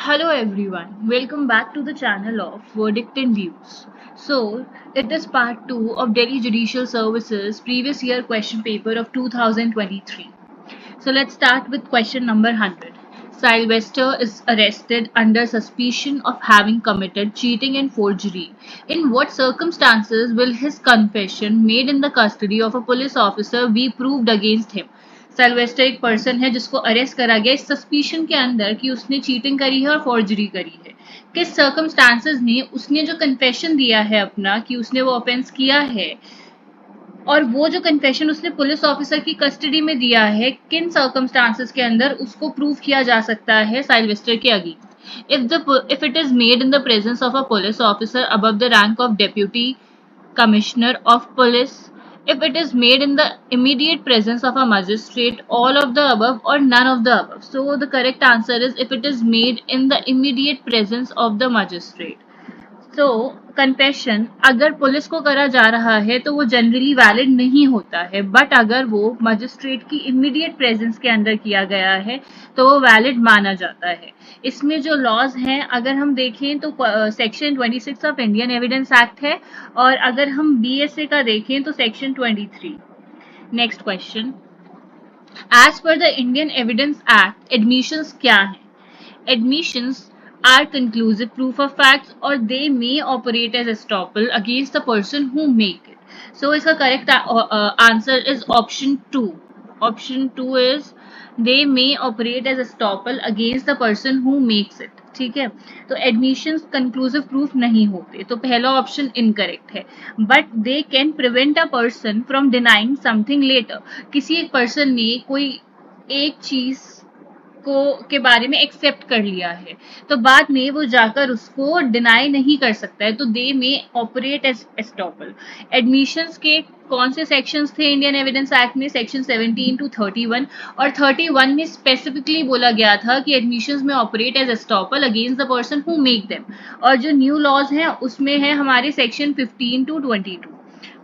Hello everyone, welcome back to the channel of Verdict and Views. So, it is part 2 of Delhi Judicial Services previous year question paper of 2023. So, let's start with question number 100. Sylvester is arrested under suspicion of having committed cheating and forgery. In what circumstances will his confession made in the custody of a police officer be proved against him? सेल्वेस्टर एक person है जिसको arrest करा गया इस suspicion के अंदर कि उसने चीटिंग करी है और फॉर्जरी करी है। किस सर्कमस्टांसेस में उसने जो कन्फेशन दिया है अपना कि उसने वो ऑफेंस किया है और वो जो कन्फेशन उसने पुलिस ऑफिसर की कस्टडी में दिया है, किन सर्कमस्टांसेस के अंदर उसको प्रूव किया जा सकता है साइलवेस्टर के against. if it is made in the presence of a police officer above the rank of deputy commissioner of police, if it is made in the immediate presence of a magistrate, all of the above or none of the above. So the correct answer is if it is made in the immediate presence of the magistrate. तो confession अगर police को करा जा रहा है तो वो generally valid नहीं होता है, बट अगर वो मजिस्ट्रेट की इमीडिएट प्रेजेंस के अंदर किया गया है तो वो वैलिड माना जाता है। इसमें जो लॉज हैं अगर हम देखें तो section 26 of Indian evidence Act है, और अगर हम बीएसए का देखें तो section 23। Next question, as per the Indian evidence Act admissions क्या है? Admissions are conclusive proof of facts or they may operate as estoppel against the person who make it. So इसका correct answer is option 2. Option 2 is they may operate as estoppel against the person who makes it. ठीक है, तो admissions conclusive proof नहीं होते, तो पहला option incorrect है। But they can prevent a person from denying something later. किसी एक पर्सन ने कोई एक चीज को के बारे में एक्सेप्ट कर लिया है तो बाद में वो जाकर उसको डिनाई नहीं कर सकता है, तो दे में ऑपरेट एज एस्टॉपल। एडमिशंस के कौन से सेक्शंस थे इंडियन एविडेंस एक्ट में? सेक्शन 17 टू 31, और 31 में स्पेसिफिकली बोला गया था कि एडमिशंस में operate as estoppel against the person who make them, और जो न्यू लॉज हैं उसमें है हमारे section 15 to 22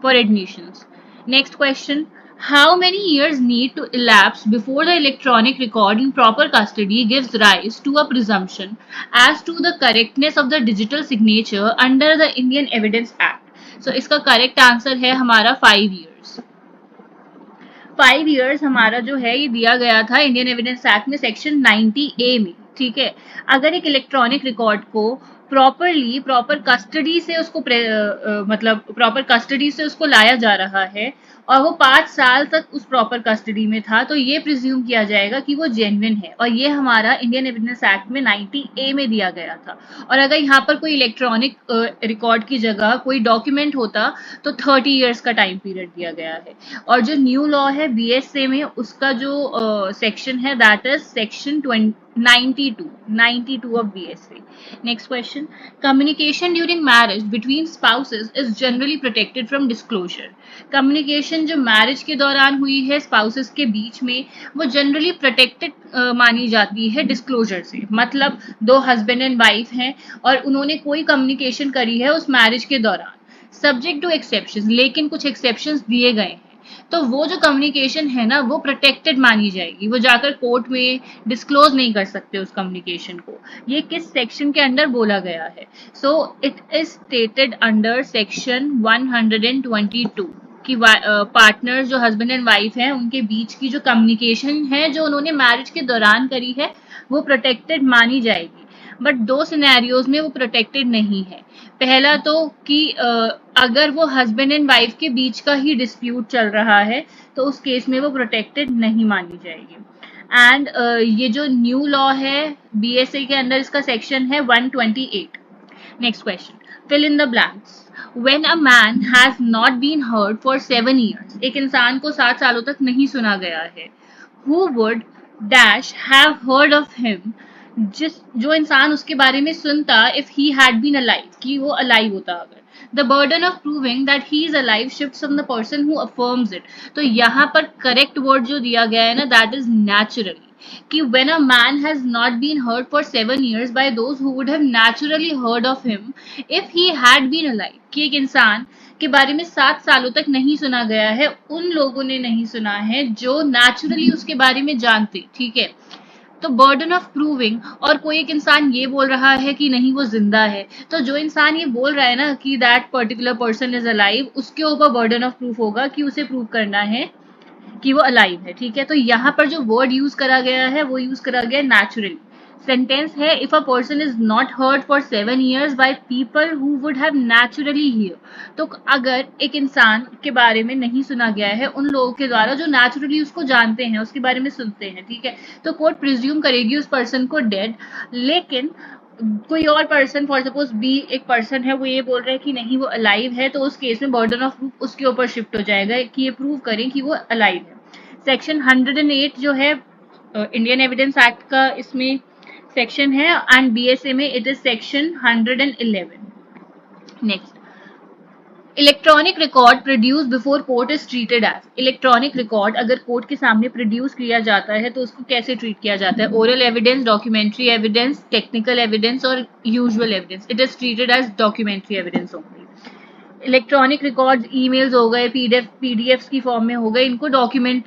for admissions. Next question, how many years need to elapse before the electronic record in proper custody gives rise to a presumption as to the correctness of the digital signature under the Indian Evidence Act? So इसका correct answer है हमारा 5 years। 5 years हमारा जो है ये दिया गया था इंडियन एविडेंस एक्ट में सेक्शन 90A में। ठीक है, अगर एक इलेक्ट्रॉनिक रिकॉर्ड को प्रॉपर कस्टडी से उसको मतलब प्रॉपर कस्टडी से उसको लाया जा रहा है और वो 5 साल तक उस प्रॉपर कस्टडी में था, तो ये प्रिज्यूम किया जाएगा कि वो जेन्युइन है, और ये हमारा इंडियन एविडेंस एक्ट में 90A में दिया गया था। और अगर यहाँ पर कोई इलेक्ट्रॉनिक रिकॉर्ड की जगह कोई डॉक्यूमेंट होता तो 30 इयर्स का टाइम पीरियड दिया गया है। और जो न्यू लॉ है बीएसए में उसका जो सेक्शन है that is section 92 of BSA. Next question. Communication during marriage between spouses is generally protected from disclosure. Communication जो मैरिज के दौरान हुई है स्पाउसेस के बीच में वो जनरली प्रोटेक्टेड मानी जाती है डिस्क्लोजर से। मतलब दो हस्बैंड एंड वाइफ हैं और उन्होंने कोई कम्युनिकेशन करी है उस मैरिज के दौरान, सब्जेक्ट टू एक्सेप्शंस, लेकिन कुछ एक्सेप्शंस दिए गए हैं, तो वो जो कम्युनिकेशन है ना वो प्रोटेक्टेड मानी जाएगी, वो जाकर कोर्ट में डिस्क्लोज नहीं कर सकते उस कम्युनिकेशन को। ये किस सेक्शन के अंडर बोला गया है? So it is stated under section 122 कि पार्टनर जो हस्बैंड एंड वाइफ है उनके बीच की जो कम्युनिकेशन है जो उन्होंने मैरिज के दौरान करी है वो प्रोटेक्टेड मानी जाएगी। बट दो सिनेरियोज में वो प्रोटेक्टेड नहीं है। पहला तो कि अगर वो हस्बैंड एंड वाइफ के बीच का ही डिस्प्यूट चल रहा है तो उस केस में वो प्रोटेक्टेड नहीं मानी जाएगी। एंड ये जो न्यू लॉ है बीएसए के अंदर इसका सेक्शन है 128। Next question, fill in the blanks. When a man has not been heard for 7 years, एक इंसान को 7 सालों तक नहीं सुना गया है, who would dash have heard of him, जो इंसान उसके बारे में सुनता if he had been alive, कि वो alive होता अगर। The burden of proving that he is alive shifts from the person who affirms it. तो यहाँ पर correct word जो दिया गया है ना that is naturally, कि when a man has not been heard for 7 years by those who would have naturally heard of him if he had been alive, कि एक इंसान के बारे में 7 सालों तक नहीं सुना गया है, उन लोगों ने नहीं सुना है जो नेचुरली उसके बारे में जानते। ठीक है, तो बर्डन ऑफ प्रूविंग, और कोई एक इंसान ये बोल रहा है कि नहीं वो जिंदा है, तो जो इंसान ये बोल रहा है ना कि that particular person is alive, उसके ऊपर बर्डन ऑफ प्रूफ होगा कि उसे प्रूव करना है कि वो अलाइव है। ठीक है, तो यहाँ पर जो वर्ड यूज करा गया है वो यूज करा गया नेचुरली। सेंटेंस है, if a person is not heard for 7 years by people who would have naturally here, तो अगर एक इंसान के बारे में नहीं सुना गया है उन लोगों के द्वारा जो नेचुरली उसको जानते हैं, उसके बारे में सुनते हैं, ठीक है, तो कोर्ट प्रिज्यूम करेगी उस पर्सन को डेड। लेकिन कोई और पर्सन, फॉर सपोज बी एक पर्सन है, वो ये बोल रहा है कि नहीं वो अलाइव है, तो उस केस में बर्डन ऑफ प्रूफ उसके ऊपर शिफ्ट हो जाएगा कि ये प्रूव करें कि वो अलाइव है। सेक्शन 108 जो है इंडियन एविडेंस एक्ट का, इसमें सेक्शन है, एंड बीएसए में it is section 111। Next, electronic record produce before court is treated as. Electronic record अगर कोर्ट के सामने प्रोड्यूस किया जाता है तो उसको कैसे ट्रीट किया जाता है? Oral evidence, documentary evidence, technical evidence और usual evidence. It is treated as documentary evidence only. Electronic record emails हो गए, पीडीएफ की फॉर्म में हो गए, इनको डॉक्यूमेंट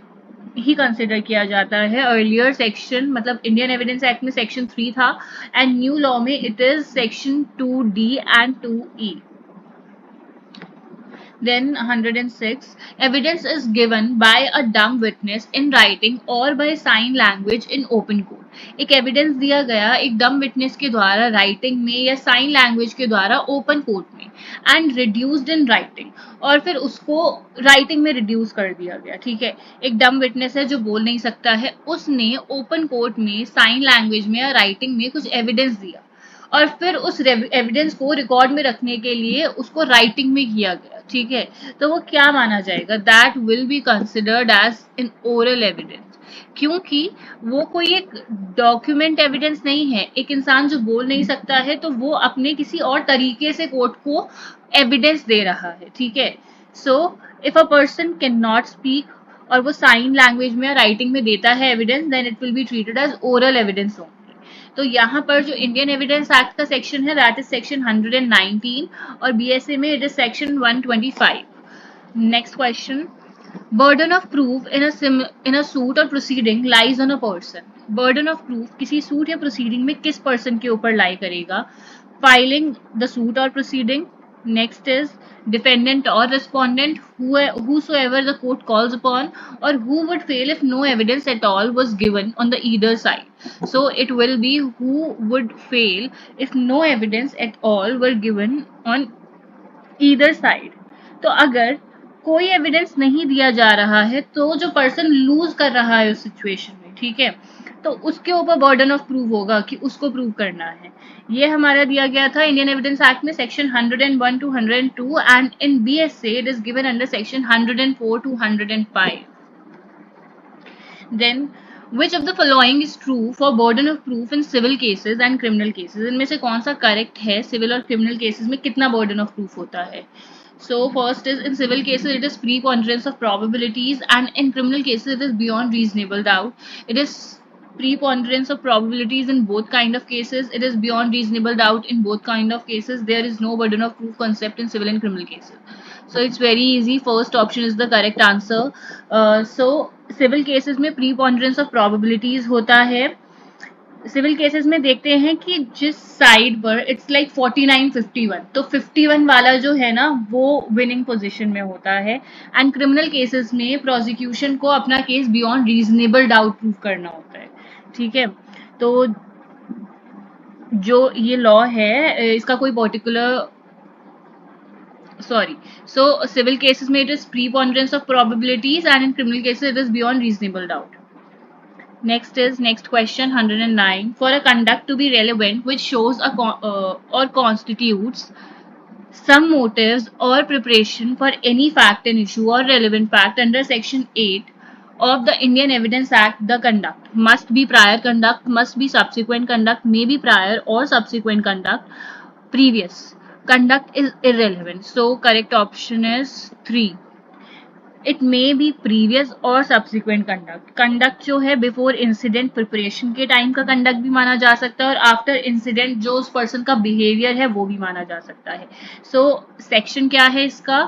ही कंसिडर किया जाता है। अर्लियर सेक्शन, मतलब इंडियन एविडेंस एक्ट में सेक्शन 3 था, एंड न्यू लॉ में it is section 2D and 2E। Then 106, evidence is given by a dumb witness in writing or by sign language in open court। एक evidence दिया गया एक डम witness के द्वारा राइटिंग में या साइन लैंग्वेज के द्वारा ओपन कोर्ट में, एंड रिड्यूस्ड इन राइटिंग, और फिर उसको राइटिंग में रिड्यूस कर दिया गया। ठीक है, एक डम विटनेस है जो बोल नहीं सकता है, उसने ओपन कोर्ट में साइन लैंग्वेज में या राइटिंग में कुछ एविडेंस दिया, और फिर उस एविडेंस को रिकॉर्ड में रखने के लिए उसको राइटिंग में किया गया। ठीक है, तो वो क्या माना जाएगा? That will be considered as in oral evidence, क्योंकि वो कोई एक डॉक्यूमेंट एविडेंस नहीं है। एक इंसान जो बोल नहीं सकता है तो वो अपने किसी और तरीके से कोर्ट को एविडेंस दे रहा है। ठीक है, so if a person can not speak और वो साइन लैंग्वेज में या राइटिंग में देता है evidence, then it will be treated as oral evidence only. तो यहाँ पर जो इंडियन एविडेंस एक्ट का सेक्शन है दैट इज सेक्शन 119, और बीएसए में it is section 125। Next question, burden of proof in a suit or proceeding lies on a person. Burden of proof किसी suit या प्रोसीडिंग में किस पर्सन के ऊपर लाई करेगा? Filing the suit or proceeding, next is defendant or respondent, whosoever the court calls upon, or who would fail if no evidence at all was given on the either side. So it will be who would fail if no evidence at all were given on either side. तो अगर कोई evidence नहीं दिया जा रहा है तो जो पर्सन लूज कर रहा है उस सिचुएशन में, ठीक है, तो उसके ऊपर बर्डन ऑफ प्रूफ होगा कि उसको प्रूव करना है। ये हमारा दिया गया था इंडियन एविडेंस एक्ट में section 101 to 102, and in BSA it is given under section 104 to 105। Then which of the following is true for burden of proof in civil cases and criminal cases? इनमें से कौन सा correct है? Civil और criminal cases में कितना burden of proof होता है? So first is, in civil cases it is preponderance of probabilities, and in criminal cases it is beyond reasonable doubt. It is preponderance of probabilities in both kind of cases. It is beyond reasonable doubt in both kind of cases. There is no burden of proof concept in civil and criminal cases. So it's very easy. First option is the correct answer. So civil cases में preponderance of probabilities होता है। Civil cases में देखते हैं कि जिस side पर it's like 49-51, तो 51 वाला जो है ना वो विनिंग पोजीशन में होता है, एंड क्रिमिनल केसेस में प्रोसिक्यूशन को अपना case beyond reasonable doubt prove करना होता है। ठीक है, तो जो ये लॉ है इसका कोई पर्टिकुलर सो सिविल केसेस में it is preponderance of probabilities, and in criminal cases it is beyond reasonable doubt. Next question 109. For a conduct to be relevant, which shows or constitutes some motives or preparation for any fact and issue or relevant fact under Section 8 of the Indian Evidence Act, the conduct must be prior conduct, must be subsequent conduct, may be prior or subsequent conduct. Previous conduct is irrelevant. So correct option is 3. It may be previous और subsequent conduct. Conduct जो है before incident preparation के time का conduct भी माना जा सकता है, और आफ्टर इंसिडेंट जो उस पर्सन का बिहेवियर है वो भी माना जा सकता है। सो सेक्शन क्या है इसका?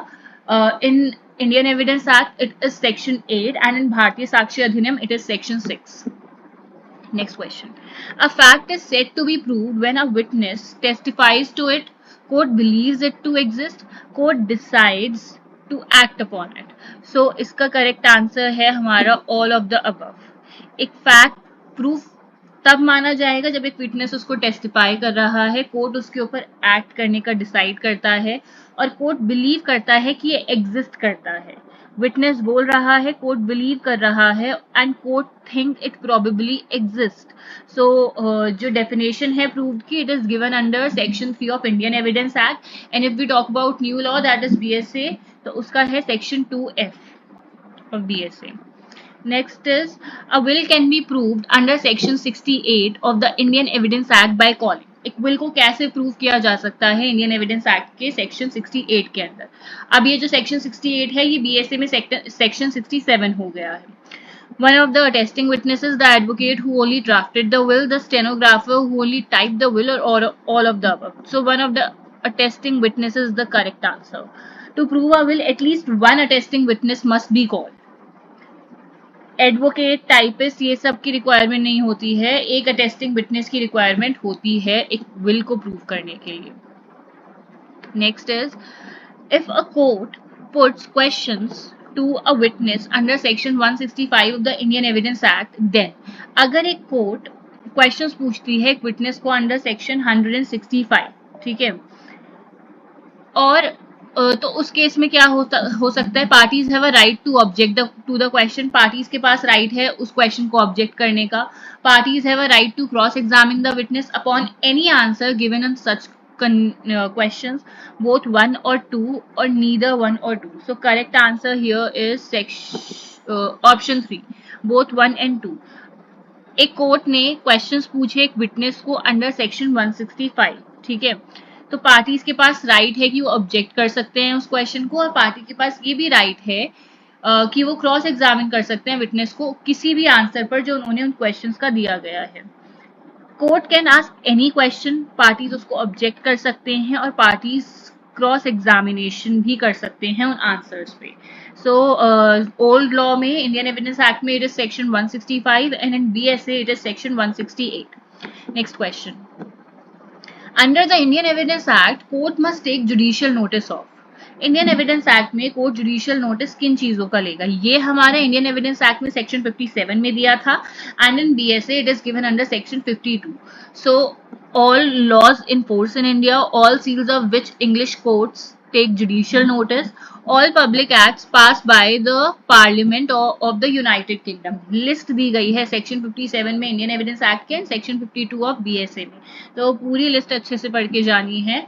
In Indian evidence act it is section 8, and in भारतीय साक्ष्य अधिनियम it is section 6। Next question. A fact is said to be proved when a witness testifies to it, court believes it to exist, court decides to act upon it. So इसका correct answer है हमारा all of the above. एक fact proof तब माना जाएगा जब एक witness उसको टेस्टिफाई कर रहा है, कोर्ट उसके ऊपर एक्ट करने का डिसाइड करता है और कोर्ट बिलीव करता है कि ये एग्जिस्ट करता है. विटनेस बोल रहा है, कोर्ट बिलीव कर रहा है and court think it probably exist. So जो डेफिनेशन है प्रूव्ड की, it is given under section 3 of Indian evidence act and if we talk about new law that is BSA, तो उसका है section 2F of BSA. Next is a will can be proved under section 68 of the Indian Evidence Act by calling. एक will को कैसे prove किया जा सकता है इंडियन एविडेंस एक्ट के सेक्शन 68 के अंदर. अब ये जो सेक्शन 68 है ये बीएसए में सेक्शन 67 हो गया है. One of the attesting witnesses, the advocate who only drafted the will, the stenographer who only typed the will, or all of the above. So one of the attesting witnesses is the correct answer. To prove a will, at least one attesting witness must be called. Advocate, typist, ये सब की requirement नहीं होती है, एक attesting witness की requirement होती है एक विल को प्रूव करने के लिए. Next is if a court puts questions to a witness under section 165 of the Indian evidence Act, then अगर एक कोर्ट क्वेश्चंस पूछती है एक विटनेस को अंडर सेक्शन 165, ठीक है, और तो उस केस में क्या हो सकता है, parties have a right to object to the question. Parties के पास राइट है उस क्वेश्चन को ऑब्जेक्ट करने का. Parties have a right to cross examine the witness upon any answer given in such questions, both 1 or 2 or neither 1 or 2. So correct answer here is option 3, both 1 and 2. एक court ने questions पूछे एक witness को under section 165, ठीक है, तो parties के पास राइट है कि वो ऑब्जेक्ट कर सकते हैं उस क्वेश्चन को, और पार्टी के पास ये भी राइट है कि वो क्रॉस एग्जामिन कर सकते हैं विटनेस को किसी भी आंसर पर जो उन्होंने उन क्वेश्चंस का दिया गया है. Court can ask any question, parties उसको ऑब्जेक्ट कर सकते हैं और पार्टीज क्रॉस एग्जामिनेशन भी कर सकते हैं उन आंसर्स पे. सो ओल्ड लॉ में, इंडियन एविडेंस एक्ट में it is section 165 and in BSA it is section 168. Next question. Under the Indian Evidence Act, court must take judicial notice of. Indian evidence Act में court judicial notice किन चीजों का लेगा, ये हमारे Indian evidence Act में section 57 में दिया था and in BSA it is given under section 52. So all laws in force in India, all seals of which English courts take judicial notice, all public acts passed by the Parliament of the United Kingdom. List दी गई है section 57 में Indian evidence act के, section 52 of BSA में, तो पूरी list अच्छे से पढ़ के जानी है.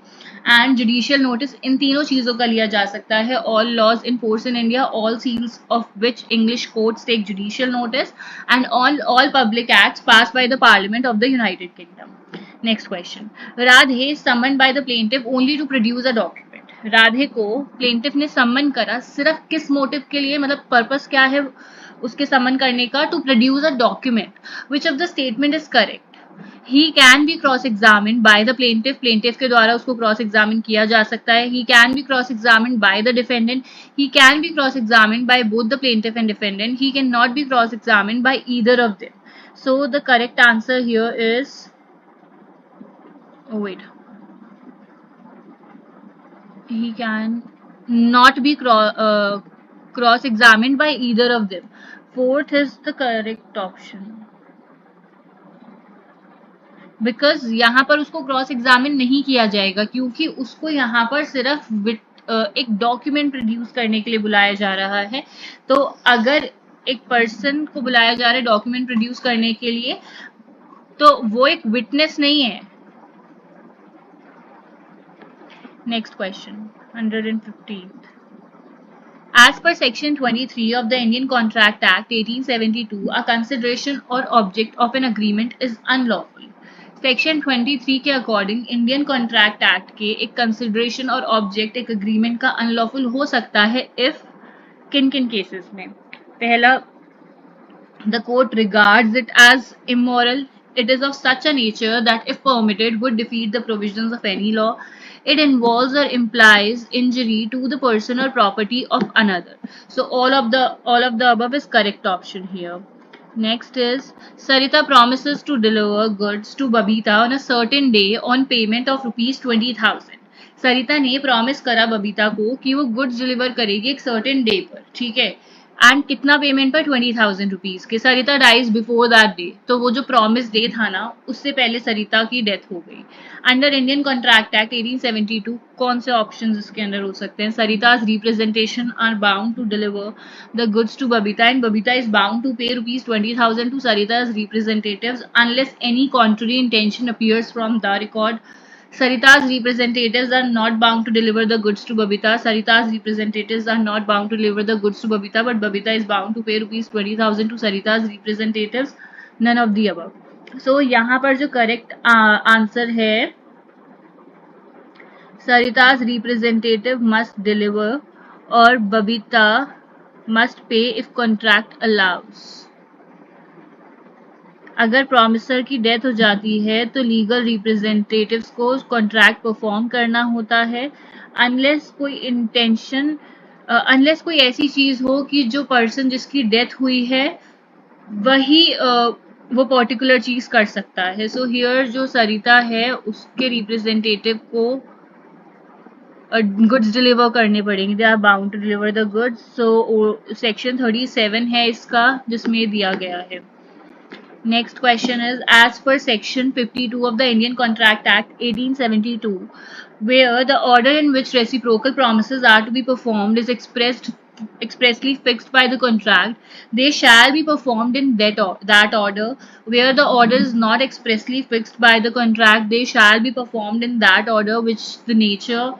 एंड जुडिशियल नोटिस इन तीनों चीजों का लिया जा सकता है, all laws in force in India, all seals of which English courts take judicial notice, and all public acts passed by the parliament of the United Kingdom. Next question. Radhe is summoned by the plaintiff only to produce a document. Radhe को plaintiff ने सम्मन करा सिर्फ किस motive के लिए, मतलब purpose क्या है उसके सम्मन करने का, to produce a document. Which of the statement is correct. He can be cross examine by the plaintiff, plaintiff के द्वारा उसको क्रॉस एग्जामिन किया जा सकता है. He can be cross examine by the defendant, he can be cross examine by both the plaintiff and defendant, he can not be cross examine by either of them. So the correct answer here is, he can not be cross examined by either of them. Fourth is the correct option, because यहाँ पर उसको cross examine नहीं किया जाएगा क्योंकि उसको यहाँ पर सिर्फ एक डॉक्यूमेंट प्रोड्यूस करने के लिए बुलाया जा रहा है. तो अगर एक पर्सन को बुलाया जा रहा है डॉक्यूमेंट प्रोड्यूस करने के लिए, तो वो एक विटनेस नहीं है. Next question, 115th. As per section 23 of the Indian Contract Act 1872, a consideration or object of an agreement is unlawful. Section 23 के अकॉर्डिंग इंडियन कॉन्ट्रैक्ट एक्ट के एक कंसिडरेशन और ऑब्जेक्ट एक अग्रीमेंट का अनलॉफुल हो सकता है इफ किन किन केसेस में. पहला, the court regards it as immoral, it is of such a nature that if permitted would defeat the provisions of any law, it involves or implies injury to the person or property of another. So all of the above is correct option here. Next is Sarita promises to deliver goods to Babita on a certain day on payment of rupees 20,000. सरिता ने promise करा बबीता को कि वो goods deliver करेगी एक certain day पर, ठीक है, एंड कितना पेमेंट पर 20,000 रुपीज के. सरिता डाइज बिफोर दैट डे, तो वो जो प्रॉमिस डे था ना उससे पहले सरिता की डेथ हो गई. अंडर इंडियन कॉन्ट्रैक्ट एक्ट 1872 कौन से ऑप्शंस इसके अंदर हो सकते हैं? Sarita's representation are bound to deliver the goods to Babita and Babita is bound to pay rupees 20,000 to Sarita's representatives unless any contrary intention appears from the record. Sarita's representatives are not bound to deliver the goods to Babita. Sarita's representatives are not bound to deliver the goods to Babita, but Babita is bound to pay rupees 20,000 to Sarita's representatives. None of the above. So यहाँ पर जो correct answer है, Sarita's representative must deliver और Babita must pay if contract allows. अगर promiser की death हो जाती है तो लीगल रिप्रेजेंटेटिव्स को कॉन्ट्रैक्ट परफॉर्म करना होता है, अनलेस कोई इंटेंशन, अनलेस कोई ऐसी चीज हो कि जो पर्सन जिसकी डेथ हुई है वही वो पर्टिकुलर चीज कर सकता है. सो हियर जो सरिता है उसके रिप्रेजेंटेटिव को गुड्स डिलीवर करने पड़ेंगे. They are bound to deliver the goods. So section 37 है इसका जिसमें दिया गया है. Next question is, as per section 52 of the Indian Contract Act 1872, where the order in which reciprocal promises are to be performed is expressly fixed by the contract, they shall be performed in that order. Where the order is not expressly fixed by the contract, they shall be performed in that order which the nature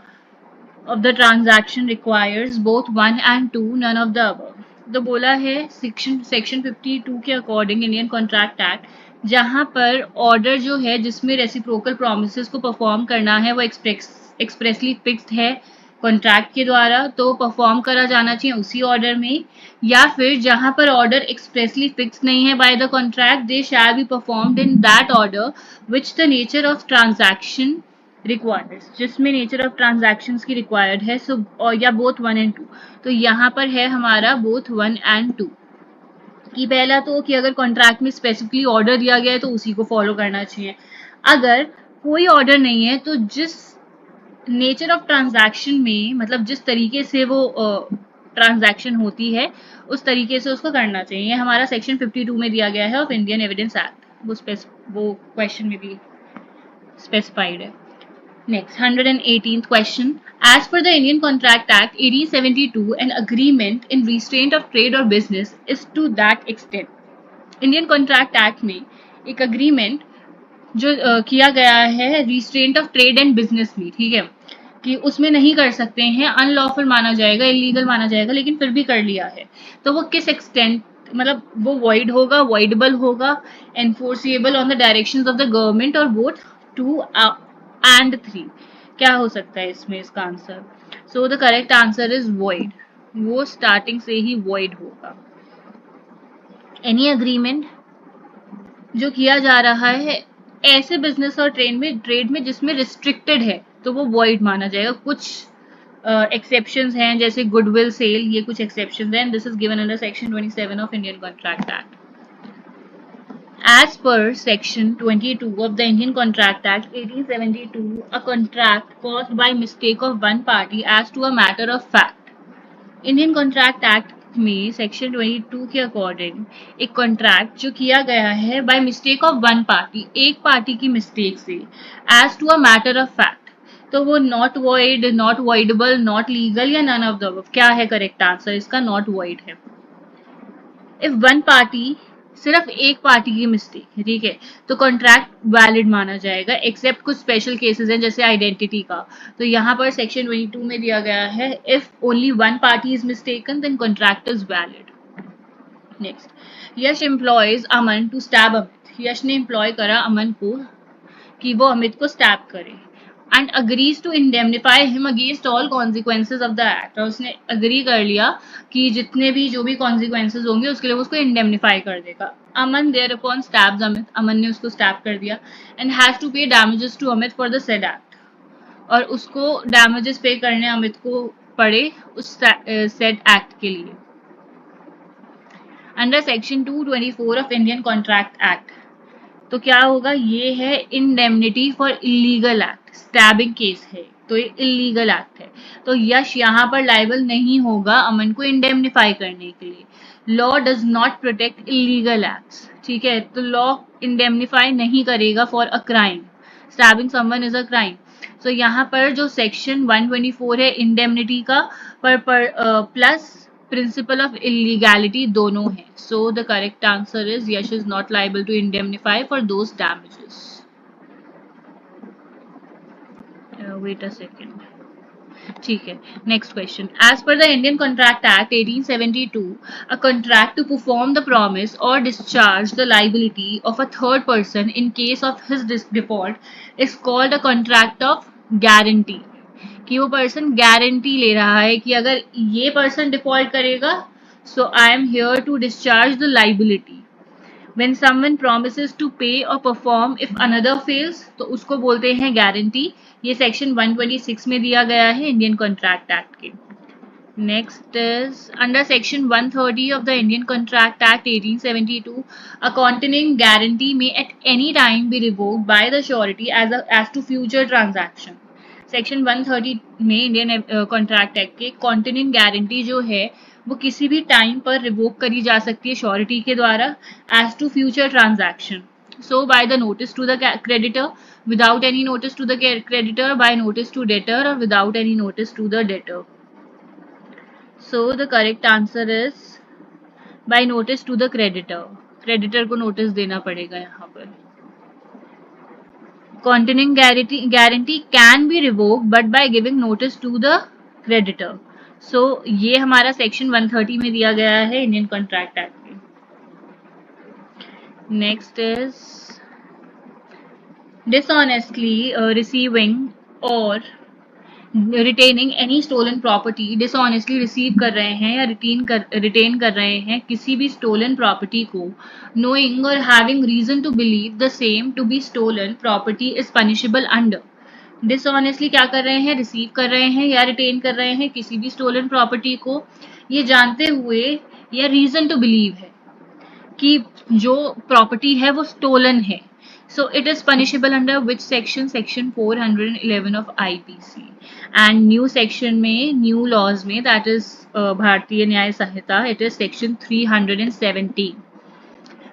of the transaction requires, both one and two, none of the above. तो बोला है section 52 के according Indian contract act जहां पर order जो है जिसमें reciprocal promises को परफॉर्म करना है वो एक्सप्रेसली फिक्स्ड है कॉन्ट्रैक्ट के द्वारा, तो परफॉर्म करा जाना चाहिए उसी ऑर्डर में. या फिर जहां पर ऑर्डर एक्सप्रेसली फिक्स नहीं है by the contract, they shall be performed in that order which the nature of transaction requires, जिसमें नेचर ऑफ ट्रांजैक्शन की रिक्वायर्ड है. सो या बोथ 1 and 2. तो यहाँ पर है हमारा बोथ 1 and 2 कि पहला तो कि अगर कॉन्ट्रैक्ट में स्पेसिफिकली ऑर्डर दिया गया है तो उसी को फॉलो करना चाहिए. अगर कोई ऑर्डर नहीं है तो जिस नेचर ऑफ ट्रांजैक्शन में, मतलब जिस तरीके से वो ट्रांजैक्शन होती है उस तरीके से उसको करना चाहिए. ये हमारा सेक्शन 52 में दिया गया है ऑफ इंडियन एविडेंस एक्ट, वो क्वेश्चन में भी स्पेसिफाइड है. Next, 118th question. As per the Indian Contract Act 1872, an agreement in restraint of trade or business is to that extent. Indian Contract Act में एक agreement जो किया गया है restraint of trade and business में, ठीक है, कि उसमें नहीं कर सकते हैं, अनलॉफुल माना जाएगा, इलीगल माना जाएगा, लेकिन फिर भी कर लिया है, तो वो किस एक्सटेंट, मतलब वो वॉइड होगा, वॉइडेबल होगा, enforceable on the directions of the government और बोथ 2 and 3. क्या हो सकता है इसमें इसका answer? So the correct answer is void. वो स्टार्टिंग से ही वॉइड होगा. एनी अग्रीमेंट जो किया जा रहा है ऐसे बिजनेस और ट्रेड में जिसमें रिस्ट्रिक्टेड है तो वो वॉइड माना जाएगा. कुछ एक्सेप्शंस हैं जैसे गुडविल सेल, ये कुछ एक्सेप्शंस हैं. This is given under section 27 of Indian contract act. As per Section 22 of the Indian Contract Act 1872, a contract caused by mistake of one party as to a matter of fact. Indian Contract Act में section 22 के according एक contract जो किया गया है by mistake of one party, एक party की mistake से, as to a matter of fact, तो वो not void, not voidable, not legal या नन ऑफ द अबव. क्या है करेक्ट आंसर इसका? नॉट वॉइड है. इफ वन पार्टी, सिर्फ एक पार्टी की मिस्टेक है, ठीक है, तो कॉन्ट्रैक्ट वैलिड माना जाएगा, एक्सेप्ट कुछ स्पेशल केसेस हैं जैसे आइडेंटिटी का. तो यहाँ पर सेक्शन 22 में दिया गया है if only one party is mistaken then contract is valid. Next, Yash employs Aman to stab Amit. Yash ने एम्प्लॉय करा अमन को कि वो अमित को स्टैब करे and agrees to indemnify him against all consequences of the act. और उसने अग्री कर लिया कि जितने भी जो भी कॉन्सिक्वेंसेज होंगे उसके लिए उसको इंडेमनिफाई कर देगा. Aman thereupon stabs Amit. Aman ने उसको स्टैब कर दिया and has to pay damages to Amit for the said act. और उसको डैमेजेस पे करने अमित को पड़े उस सेड एक्ट के लिए. Under section 224 of Indian contract act. तो क्या होगा, ये है indemnity for illegal act, stabbing case है तो ये इलीगल एक्ट है, तो यश यहाँ पर लाइबल नहीं होगा अमन को इंडेमनिफाई करने के लिए। Law does not protect illegal acts, ठीक है, तो लॉ इंडेमनिफाई नहीं करेगा for a crime, stabbing someone is a crime. So यहाँ पर जो सेक्शन 124 है इंडेमनिटी का पर प्लस प्रिंसिपल ऑफ इलीगैलिटी दोनों है। So the correct answer is Yash is not liable to indemnify for those damages. Wait a second, ठीक है। Next question, as per the Indian contract act 1872, a contract to perform the promise or discharge the liability of a third person in case of his default is called a contract of guarantee. कि वो person guarantee ले रहा है कि अगर ये person default करेगा, so I am here to discharge the liability. When someone promises to pay or perform if another fails, तो उसको बोलते हैं गारंटी। ये सेक्शन 126 में दिया गया है इंडियन कॉन्ट्रैक्ट एक्ट के। Next is under section 130 of the Indian contract act 1872, a continuing guarantee may at any time be revoked by the surety as to future transaction। Section 130 में Indian contract act के continuing guarantee जो है वो किसी भी time पर revoke करी जा सकती है श्योरिटी के द्वारा as to future transaction. So by the notice to the creditor, without any notice to the creditor, by notice to debtor or without any notice to the debtor. So the correct answer is by notice to the creditor. Creditor को notice देना पड़ेगा यहाँ पर। Continuing guarantee can be revoked but by giving notice to the creditor। So ये हमारा section 130 में दिया गया है इंडियन कॉन्ट्रैक्ट एक्ट में। Next is dishonestly receiving or retaining any stolen property. Dishonestly receive कर रहे हैं या रिटेन कर रहे हैं किसी भी स्टोलन प्रॉपर्टी को, नोइंग और having reason to believe the same to be stolen property is punishable under. Dishonestly क्या कर रहे हैं, रिसीव कर रहे हैं या रिटेन कर रहे हैं किसी भी स्टोलन प्रॉपर्टी को, ये जानते हुए या रीजन टू बिलीव है कि जो प्रॉपर्टी है वो स्टोलन है। So it is punishable under which section? Section 411 of IPC। And new section में, new laws में, that is भारतीय न्याय संहिता, it is section 317।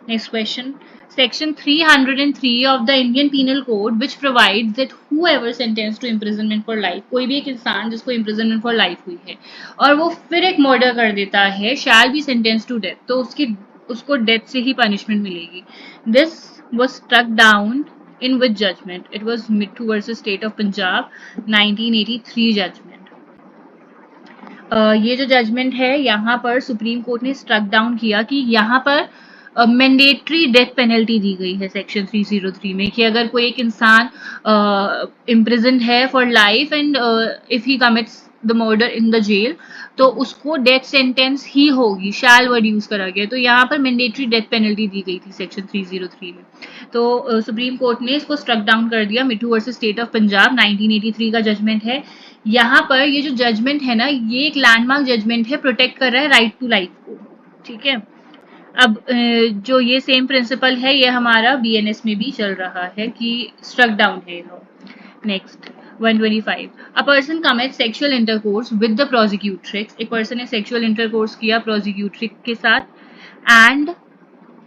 Next question, section 303 of the Indian Penal Code which provides that whoever sentenced to imprisonment for life, कोई भी एक इंसान जिसको imprisonment for life हुई है और वो फिर एक मर्डर कर देता है, shall be sentenced to death, तो उसको डेथ से ही पनिशमेंट मिलेगी। This was struck down in which judgment? It was Mittu versus State of Punjab 1983 judgement. ये जो जजमेंट है यहाँ पर सुप्रीम कोर्ट ने स्ट्रक डाउन किया कि यहाँ पर मैंडेटरी डेथ पेनल्टी दी गई है सेक्शन 303 में कि अगर कोई एक इंसान इम्प्रिजन्ड है for life and if he commits the murder in the jail तो उसको डेथ सेंटेंस ही होगी, शैल वर्ड यूज करा गया। तो यहाँ पर मैंडेटरी डेथ पेनल्टी दी गई थी सेक्शन 303 में। तो सुप्रीम कोर्ट ने इसको स्ट्रक डाउन कर दिया। मिठू वर्सेस स्टेट ऑफ पंजाब 1983 का जजमेंट है। यहाँ पर ये जो जजमेंट है ना, ये एक लैंडमार्क जजमेंट है, प्रोटेक्ट कर रहा है राइट टू लाइफ को, ठीक है। अब जो ये सेम प्रिंसिपल है ये हमारा बीएनएस में भी चल रहा है कि स्ट्रक डाउन है law. Next 125, a person commit sexual intercourse with the prosecutrix, एक पर्सन ने सेक्सुअल इंटरकोर्स किया प्रोसिक्यूट्रिक के साथ, and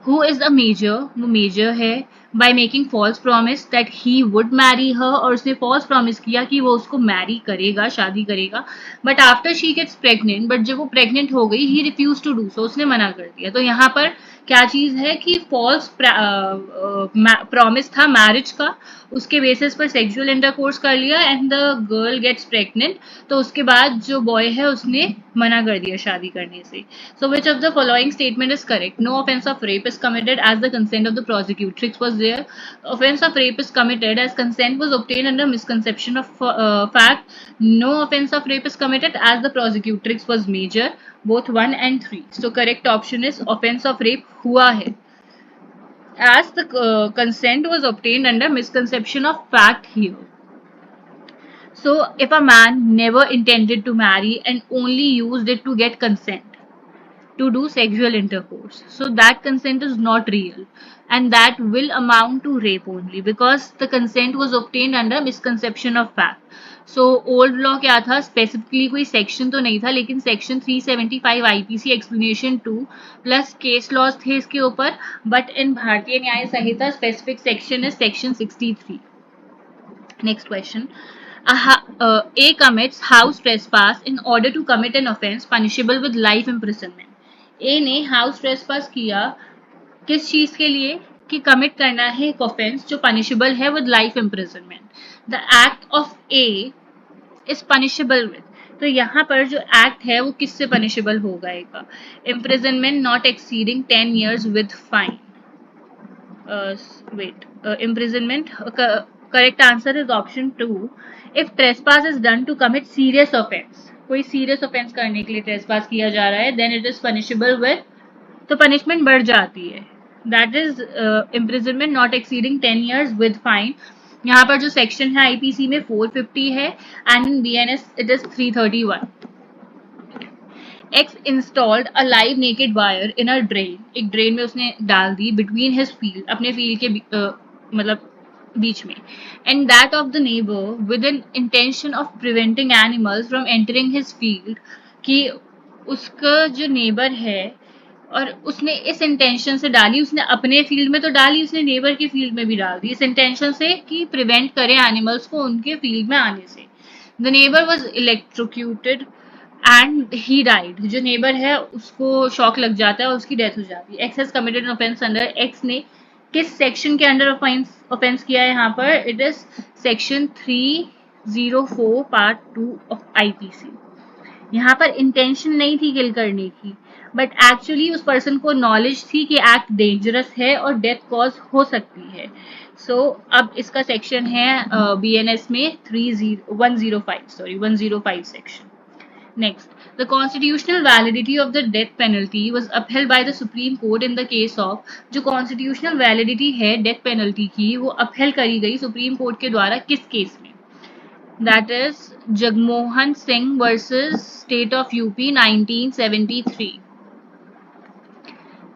who is a major, वो मेजर है, by making false promise that he would marry her, और उसने फॉल्स प्रॉमिस किया कि वो उसको मैरी करेगा, शादी करेगा, but after she gets pregnant, but जब वो प्रेग्नेंट हो गई he refuse to do so, उसने मना कर दिया। तो यहाँ पर क्या चीज है कि फॉल्स प्रॉमिस था मैरिज का, उसके बेसिस पर सेक्सुअल इंटरकोर्स कर लिया and the girl gets pregnant, तो उसके बाद जो बॉय है उसने मना कर दिया शादी करने से। So which of the following statement is correct? No offence of rape is committed as the consent of the prosecutrix was there. Offence of rape is committed as consent was obtained under misconception of fact। no offense of rape is committed as the prosecutrix was major, both 1 and 3। so correct option is offense of rape हुआ है as the consent was obtained under misconception of fact here। So if a man never intended to marry and only used it to get consent, to do sexual intercourse. So that consent is not real, and that will amount to rape only because the consent was obtained under misconception of fact. So old law क्या था, specifically कोई section तो नहीं था, लेकिन section 375 IPC explanation 2 plus case laws थे इसके ऊपर. But in Bharatiya Nyaya Sanhita specific section is section 63. Next question. A commits house trespass in order to commit an offence punishable with life imprisonment. A ने house trespass किया किस चीज के लिए, कि कमिट करना है एक ऑफेंस जो पनिशेबल है with life imprisonment. The act of A is punishable with. तो यहाँ पर जो एक्ट है वो किससे पनिशेबल होगा, एक imprisonment not exceeding 10 years with fine. Imprisonment. Correct answer is option 2. If trespass is done to commit serious offense, कोई serious offense करने के लिए trespass किया जा रहा है, then it is punishable with, तो punishment बढ़ जाती है. That is imprisonment not exceeding 10 years with fine. यहाँ पर जो section है IPC में 450 है and in BNS it is 331. X installed a live naked wire in a drain. एक ड्रेन में उसने डाल दी between his field, अपने फील्ड के मतलब बीच में, and that of the neighbor with an intention of preventing animals from entering his field. कि उसका जो नेबर है और उसने इस इंटेंशन से डाली, उसने अपने फील्ड में तो डाली, उसने नेबर के फील्ड में भी डाल दी इस इंटेंशन से कि प्रिवेंट करे एनिमल्स को उनके फील्ड में आने से. The neighbour was electrocuted and he died. जो नेबर है उसको शॉक लग जाता है और उसकी डेथ हो जाती है. X has committed offence under. X ने किस सेक्शन के अंडर ऑफेंस किया है यहाँ पर, it is section 304 part 2 of IPC. यहाँ पर इंटेंशन नहीं थी किल करने की, बट एक्चुअली उस पर्सन को नॉलेज थी कि एक्ट डेंजरस है और डेथ कॉज हो सकती है. सो अब इसका सेक्शन है बीएनएस में 105 section. Next, the constitutional validity of the death penalty was upheld by the Supreme Court in the case of. जो constitutional validity है death penalty की वो upheld करी गई सुप्रीम कोर्ट के द्वारा किस केस में, that is Jagmohan Singh versus State of UP 1973.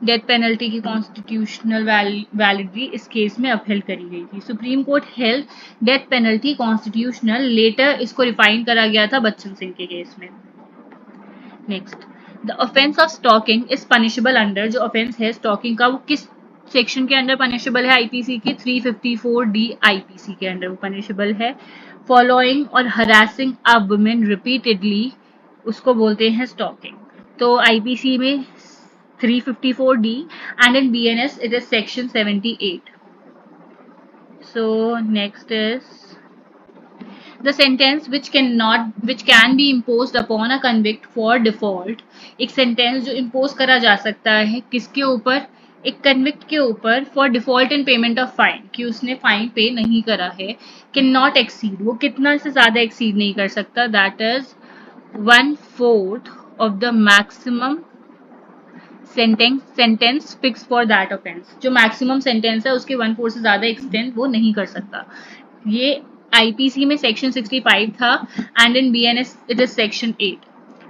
Death penalty की कॉन्स्टिट्यूशनल वैलिडिटी इस केस में अपहेल्ड करी गई थी. Supreme court held death penalty constitutional. Later इसको रिफाइन करा गया था बच्चन सिंह के केस में. Next, the offence of stalking is punishable under. जो ऑफेंस है स्टॉकिंग का वो किस सेक्शन के अंडर पनिशेबल है, आईपीसी की 354D आईपीसी के अंडर वो पनिशेबल है. फॉलोइंग और हरासिंग अ वुमेन रिपीटेडली उसको बोलते हैं स्टॉकिंग. तो आईपीसी में 354D and in BNS it is section 78. So next is the sentence which can be imposed upon a convict for default. एक सेंटेंस जो इम्पोज करा जा सकता है किसके ऊपर, एक कन्विक्ट के ऊपर, for default in payment of fine, कि उसने फाइन पे नहीं करा है, कैन नॉट एक्सीड, वो कितना से ज्यादा एक्सीड नहीं कर सकता, that is 1/4 of the maximum sentence fix for that offence. जो मैक्सिमम सेंटेंस है उसके 1/4 से ज्यादा एक्सटेंड वो नहीं कर सकता. ये आईपीसी में सेक्शन 65 था and in BNS it is section 8.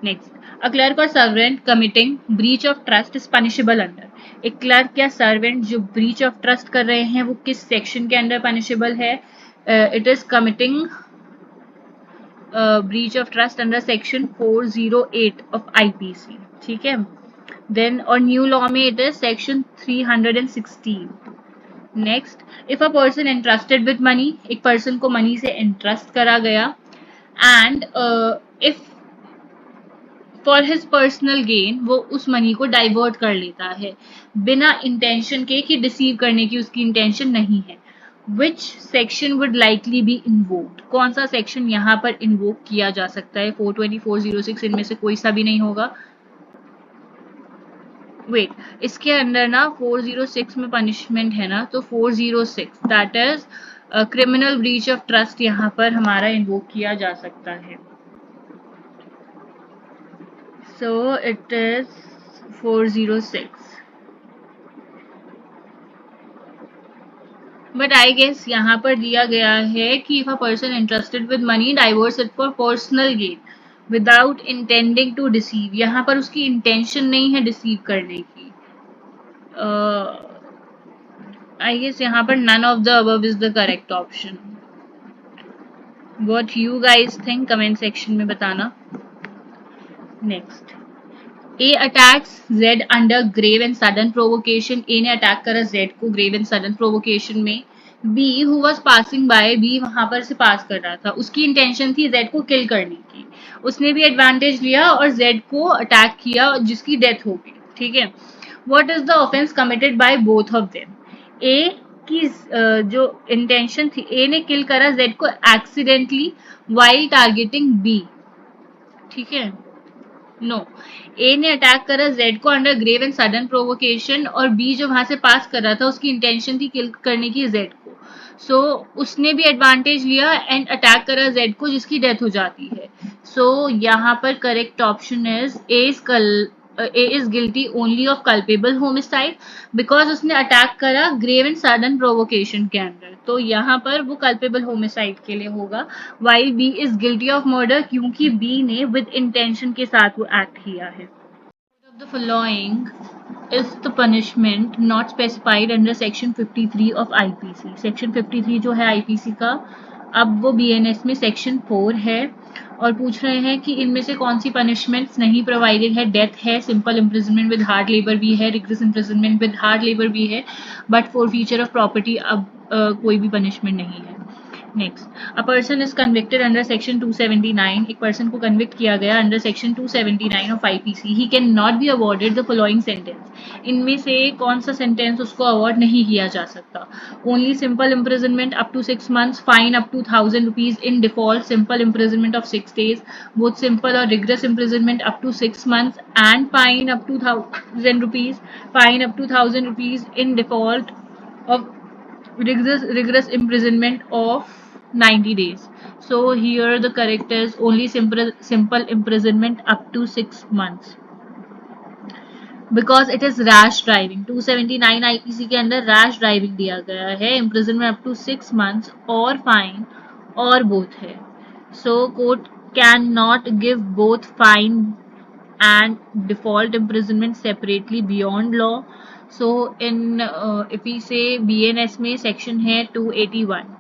Next, a clerk or servant committing breach of trust is punishable under. एक क्लर्क या सर्वेंट जो ब्रीच ऑफ ट्रस्ट कर रहे हैं वो किस सेक्शन के अंडर पनिशेबल है, it is committing breach of trust under section 408 of IPC. ठीक है. देन और न्यू लॉ में it is section 316. Next, if a person entrusted with money, एक पर्सन को मनी से एंट्रस्ट करा गया and if for his personal gain वो उस मनी को डाइवर्ट कर लेता है बिना इंटेंशन के कि डिसीव करने की उसकी इंटेंशन नहीं है, which section would likely B invoked. कौन सा सेक्शन यहाँ पर इन्वोक किया जा सकता है, 420, 406 इनमें से कोई सा भी नहीं होगा. वेट, इसके अंदर ना 406 में पनिशमेंट है ना, तो 406 that is criminal breach of trust यहाँ पर हमारा इन्वोक किया जा सकता है. So it is 406. But I guess यहाँ पर दिया गया है कि if a person interested with money diverts it for personal gain, without intending to deceive, यहाँ पर उसकी इंटेंशन नहीं है डिसीव करने की। आई गेस यहाँ पर none of the above is the correct option. What you guys think, comment section में बताना. Next, A attacks Z under grave and sudden provocation. A ने अटैक करा Z को grave and sudden provocation में. B who was passing by, B वहां पर से पास कर रहा था, उसकी इंटेंशन थी Z को किल करने की, उसने भी एडवांटेज लिया और Z को अटैक किया जिसकी डेथ हो गई, ठीक है। What is the offense committed by both of them? A की जो इंटेंशन थी, A ने किल करा Z को एक्सीडेंटली while targeting B, ठीक है। नो, ए ने अटैक करा जेड को under grave and sudden provocation, और बी जो वहां से पास कर रहा था उसकी इंटेंशन थी किल करने की जेड को, सो उसने भी एडवांटेज लिया एंड अटैक करा जेड को जिसकी डेथ हो जाती है। सो यहाँ पर correct option is a is guilty only of culpable homicide, because उसने अटैक करा ग्रेव एंड सडन प्रोवोकेशन के अंदर, तो यहाँ पर वो कल्पेबल होमिसाइड के लिए होगा, while B is guilty of murder, क्योंकि बी ने विद इंटेंशन के साथ वो एक्ट किया है। Of the following is the punishment not specified under section 53 of IPC. section 53 जो है IPC का, अब वो BNS में section 4 है, और पूछ रहे हैं कि इनमें से कौन सी पनिशमेंट्स नहीं प्रोवाइडेड है। डेथ है, simple imprisonment with hard labour भी है, rigorous imprisonment with hard labour भी है, but forfeiture of property अब कोई भी पनिशमेंट नहीं है। Next, a person is convicted under section 279, एक पर्सन को कन्विक्ट किया गया under section 279 of IPC, he can not be awarded the following sentence, इनमें से कौन सा सेंटेंस उसको अवॉर्ड नहीं किया जा सकता। Only simple imprisonment up to 6 months, fine up to 1000 rupees, in default simple imprisonment of 6 days, both simple और rigorous imprisonment up to 6 months and fine up to 1000 rupees, fine up to 1000 rupees in default of rigorous imprisonment of 90 days. So here the correct is only simple imprisonment up to 6 months, because it is rash driving. 279 IPC के अंदर rash driving दिया गया है, imprisonment up to 6 months और fine और both है. So court cannot give both fine and default imprisonment separately beyond law. So in if we say BNS में section है 281.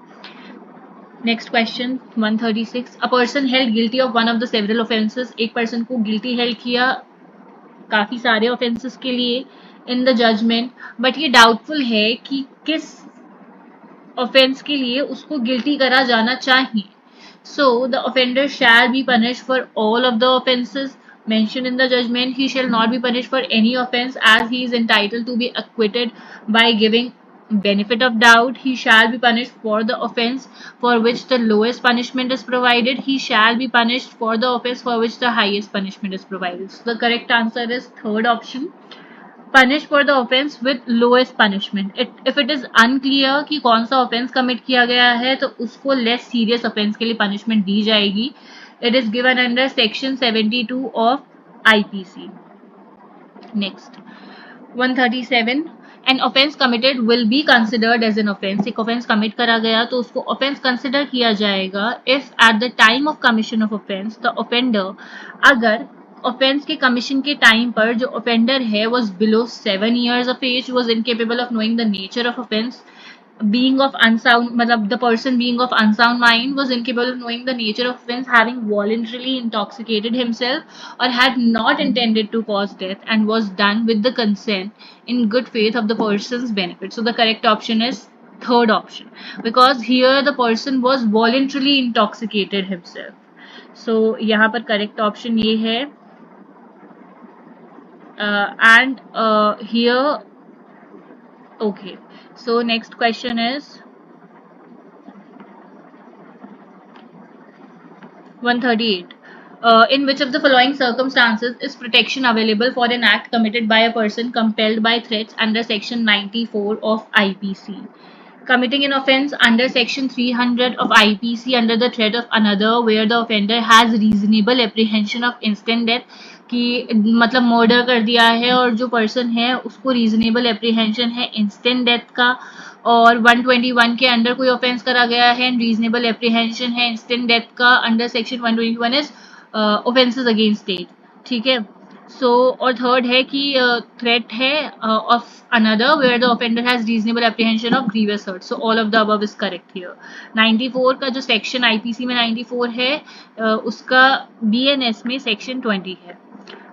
Next question 136, a person held guilty of one of the several offences, एक person को guilty held किया काफी सारे offences के लिए in the judgement, but ये डाउटफुल है कि किस ऑफेंस के लिए उसको गिल्टी करा जाना चाहिए। So the offender shall be punish for all of the offences mentioned in the judgment. He shall not be punished for any offense, as he is entitled to be acquitted by giving benefit of doubt. He shall be punished for the offense for which the lowest punishment is provided. He shall be punished for the offense for which the highest punishment is provided. So the correct answer is third option, punish for the offense with lowest punishment. If it is unclear कि कौन सा offense commit किया गया है तो उसको less serious offense के लिए punishment दी जाएगी. It is given under section 72 of IPC. Next, 137, an offense committed will be considered as an offense. एक offense commit करा गया तो उसको offense consider किया जाएगा if at the time of commission of offense the offender, अगर offense के commission के time पर जो offender है was below 7 years of age, was incapable of knowing the nature of offense, being of unsound, मतलब the person being of unsound mind, was incapable of knowing the nature of offense, having voluntarily intoxicated himself or had not intended to cause death, and was done with the consent in good faith of the person's benefit. So the correct option is third option, because here the person was voluntarily intoxicated himself. So यहाँ पर correct option ये है, and here okay. So next question is 138. In which of the following circumstances is protection available for an act committed by a person compelled by threats under section 94 of IPC? Committing an offence under section 300 of IPC under the threat of another where the offender has reasonable apprehension of instant death, कि मतलब murder कर दिया है और जो person है उसको reasonable apprehension है इंस्टेंट डेथ का, और 121 के अंडर कोई ऑफेंस करा गया है एंड रीजनेबल एप्रीहेंशन है इंस्टेंट डेथ का under section 121 is offences against state, ठीक है। सो और थर्ड है कि थ्रेट है of another where the offender has reasonable apprehension of grievous hurt. So all of the above is correct here. 94 का जो सेक्शन आईपीसी में 94 है, उसका बीएनएस में सेक्शन 20 है।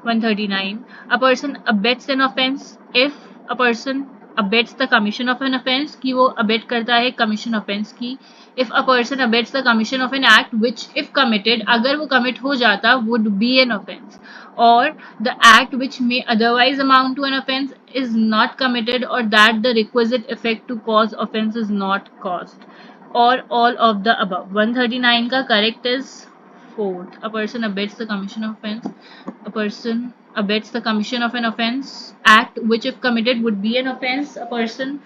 139. A person abets an offence if a person abets the commission of an offence, कि वो abet करता है commission offence की. If a person abets the commission of an act which if committed, अगर वो commit हो जाता would be an offence, or the act which may otherwise amount to an offence is not committed, or that the requisite effect to cause offence is not caused, or all of the above. 139 का correct is fourth. A person abets the commission of offence. A person abets the commission of an offence act which if committed would be an offence. A person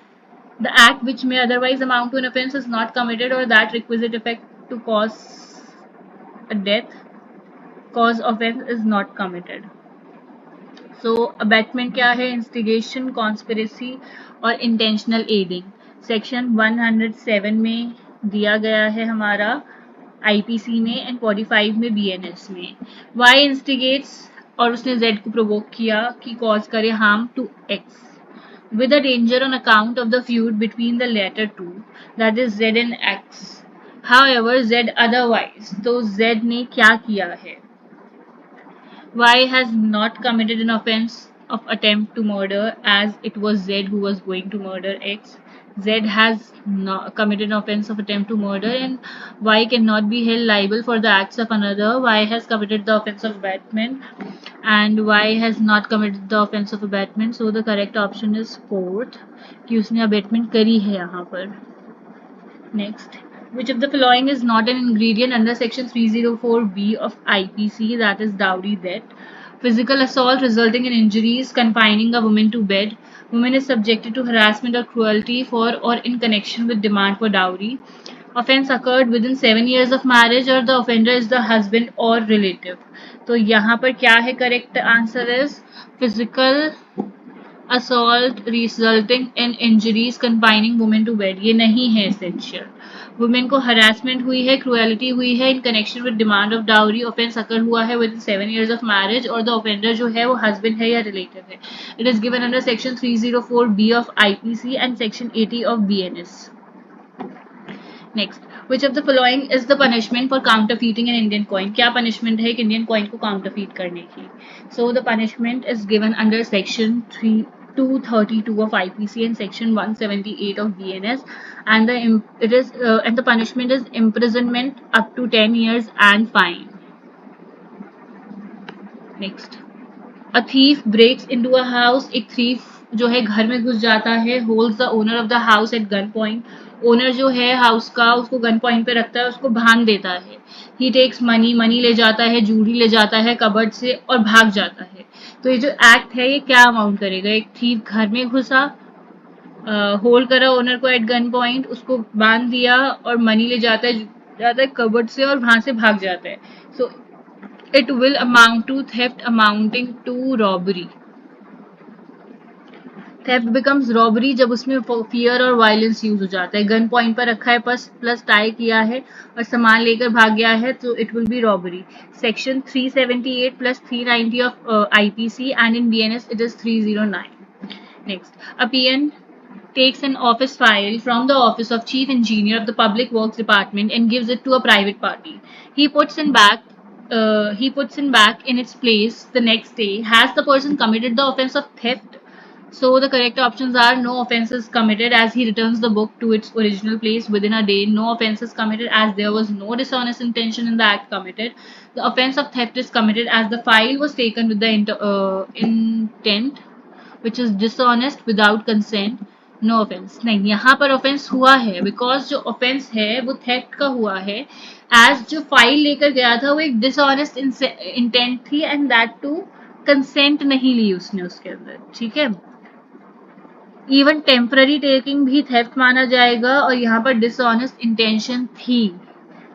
the act which may otherwise amount to an offence is not committed, or that requisite effect to cause a death cause offence is not committed. So abatement क्या है? Instigation, conspiracy और intentional aiding. Section 107 में दिया गया है हमारा IPC में and 45 में बीएनएस में. वाई इंस्टिगेट्स, और उसने जेड को प्रोवोक किया कि कॉज करे harm to X with a danger on account of the feud between the latter two, that is Z and X. However, Z otherwise, तो Z ने क्या किया है? Y has not committed an offence of attempt to murder, as it was Z who was going to murder X. Z has not committed an offence of attempt to murder, and Y cannot be held liable for the acts of another. Y has committed the offence of abetment, and Y has not committed the offence of abetment. So the correct option is fourth, कि उसने abetment करी है यहाँ पर. Next, which of the following is not an ingredient under section 304B of IPC, that is dowry debt? Physical assault resulting in injuries, confining a woman to bed. Woman is subjected to harassment or cruelty for or in connection with demand for dowry. Offence occurred within 7 years of marriage, or the offender is the husband or relative. तो यहाँ पर क्या है? Correct answer is physical assault resulting in injuries confining women to bed. ये नहीं है essential. Women को harassment हुई है, क्रुएलिटी हुई है in connection with demand of dowry, offence occur हुआ है विद 7 years of marriage, और द ऑफेंडर जो है वो हस्बैंड है या रिलेटिव है. It is given under section 304B of IPC and section 80 of BNS. Next, which of the following is the punishment for counterfeiting an Indian coin? क्या punishment है एक इंडियन कॉइन को काउंटरफीट करने की? So the punishment is given under section 232 of IPC and section 178 of BNS, and the punishment is imprisonment up to 10 years and fine. Next, a thief breaks into a house. एक thief जो है घर में घुस जाता है, holds the owner of the house at gun point. Owner जो है हाउस का उसको गन पॉइंट पे रखता है, उसको भान देता है. ही टेक्स मनी ले जाता है, जूलरी ले जाता है कबर्ड से और भाग जाता है. तो ये जो एक्ट है ये क्या अमाउंट करेगा? एक थीफ घर में घुसा, होल्ड करा ओनर को एट गन पॉइंट, उसको बांध दिया और मनी ले जाता है कबर्ड से और वहां से भाग जाता है. So it will amount to theft amounting to robbery. Theft becomes robbery जब उसमें फियर और वायलेंस यूज हो जाता है. गन पॉइंट पर रखा है, प्लस टाई किया है और सामान लेकर भाग गया है, तो it will B robbery. Section 378 plus 390 of IPC and in BNS it is 309. Next, a PN takes an office file from the office of chief engineer of the public works department and gives it to a private party. He puts in back in its place the next day. Has the person committed the offense of theft? So the correct options are no offense is committed as he returns the book to its original place within a day. No offense is committed as there was no dishonest intention in the act committed. The offense of theft is committed as the file was taken with the intent which is dishonest without consent. No offence नहीं, यहाँ पर offence हुआ है because जो offence है वो theft का हुआ है. एज जो फाइल लेकर गया था वो एक डिसऑनेस्ट इंटेंट थी एंड दैट टू कंसेंट नहीं ली उसने उसके अंदर. ठीक है, इवन टेम्पररी टेकिंग भी थेफ्ट माना जाएगा और यहाँ पर डिसऑनेस्ट इंटेंशन थी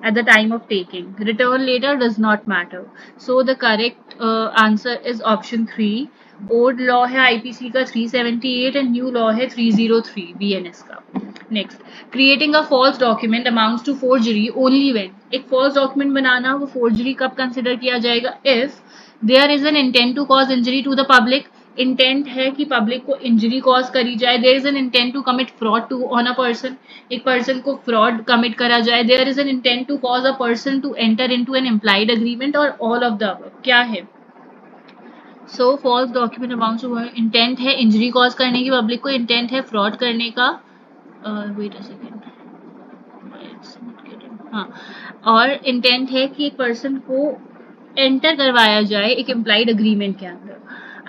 at the time of taking. Return later does not matter. So the correct answer is option 3. Old law है आईपीसी का 378 एंड न्यू लॉ है 303 बीएनएस का। Next, creating a false document amounts to forgery only when, एक false document बनाना वो forgery कब consider किया जाएगा, if there is an intent to cause injury to the public, intent है कि पब्लिक को इंजरी कॉज करी जाए, there is an intent to commit fraud to on a person, एक पर्सन को फ्रॉड कमिट करा जाए, there is an intent to cause a person to enter into an implied agreement, or all of the above क्या है। So false document amounts to, intent है injury cause करने की public को, intent है fraud करने का, वेट अ सेकेंड, हाँ, और इंटेंट है कि एक पर्सन को एंटर करवाया जाए एक इम्प्लाइड अग्रीमेंट के अंदर।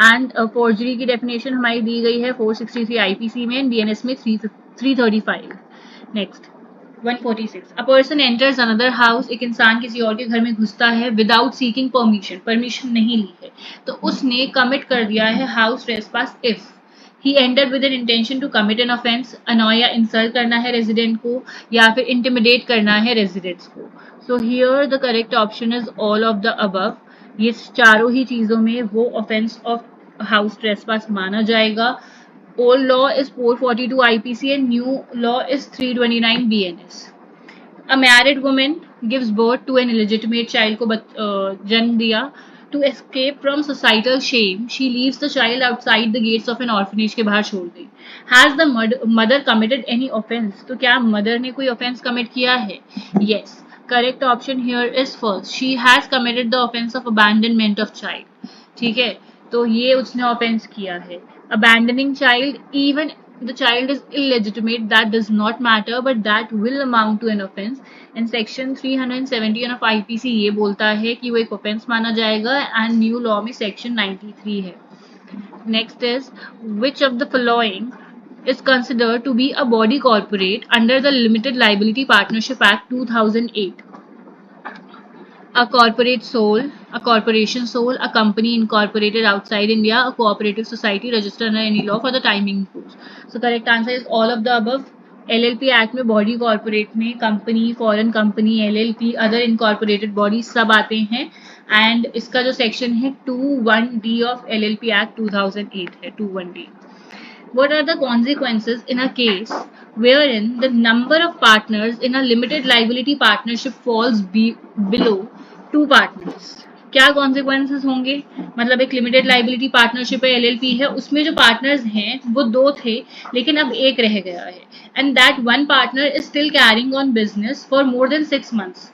एंड फोर्जरी की डेफिनेशन हमारी दी गई है 463 आईपीसी में, बीएनएस में 335। Next 146, a person enters another house, एक इंसान किसी और के घर में घुसता है विदाउट सीकिंग परमिशन, परमिशन नहीं ली है, तो उसने कमिट कर दिया है house trespass if he enter with an intention to commit an offence, annoy या इंसल्ट करना है रेजिडेंट को, या फिर इंटिमिडेट करना है रेजिडेंट्स को। So here the correct option is all of the above, ये चारों ही चीजों में वो ऑफेंस ऑफ हाउस ट्रेसपास माना जाएगा। Old law is 442 IPC and new law is 329 BNS. A married woman gives birth to an illegitimate child को जन्म दिया, to escape from societal shame she leaves the child outside the gates of an orphanage के बाहर छोड़ गई। Has the mother committed any offense, तो क्या mother ने कोई offense commit किया है? Yes. Correct option here is first. She has committed the offense of abandonment of child. ठीक है, तो ये उसने ऑफेंस किया है। Abandoning child, even the child is illegitimate, that does not matter, but that will amount to an offense. And section 370 of IPC ये बोलता है कि वो एक offense माना जाएगा, and new law में section 93 है। Next is, which of the following is considered to be a body corporate under the Limited Liability Partnership Act 2008? A corporate soul, a corporation soul, a company incorporated outside India, a cooperative society registered under any law for the time being imposed. So correct answer is all of the above. LLP act में body corporate में company, foreign company, LLP, other incorporated body सब आते हैं। And इसका जो section है 21D of LLP act 2008 है, 21D। What are the consequences in a case wherein the number of partners in a limited liability partnership falls below 2 partners? क्या consequences होंगे, मतलब एक लिमिटेड लाइबिलिटी पार्टनरशिप है, LLP है, उसमें जो पार्टनर्स हैं वो 2 थे लेकिन अब एक रह गया है, and that one partner is still carrying on business for more than 6 months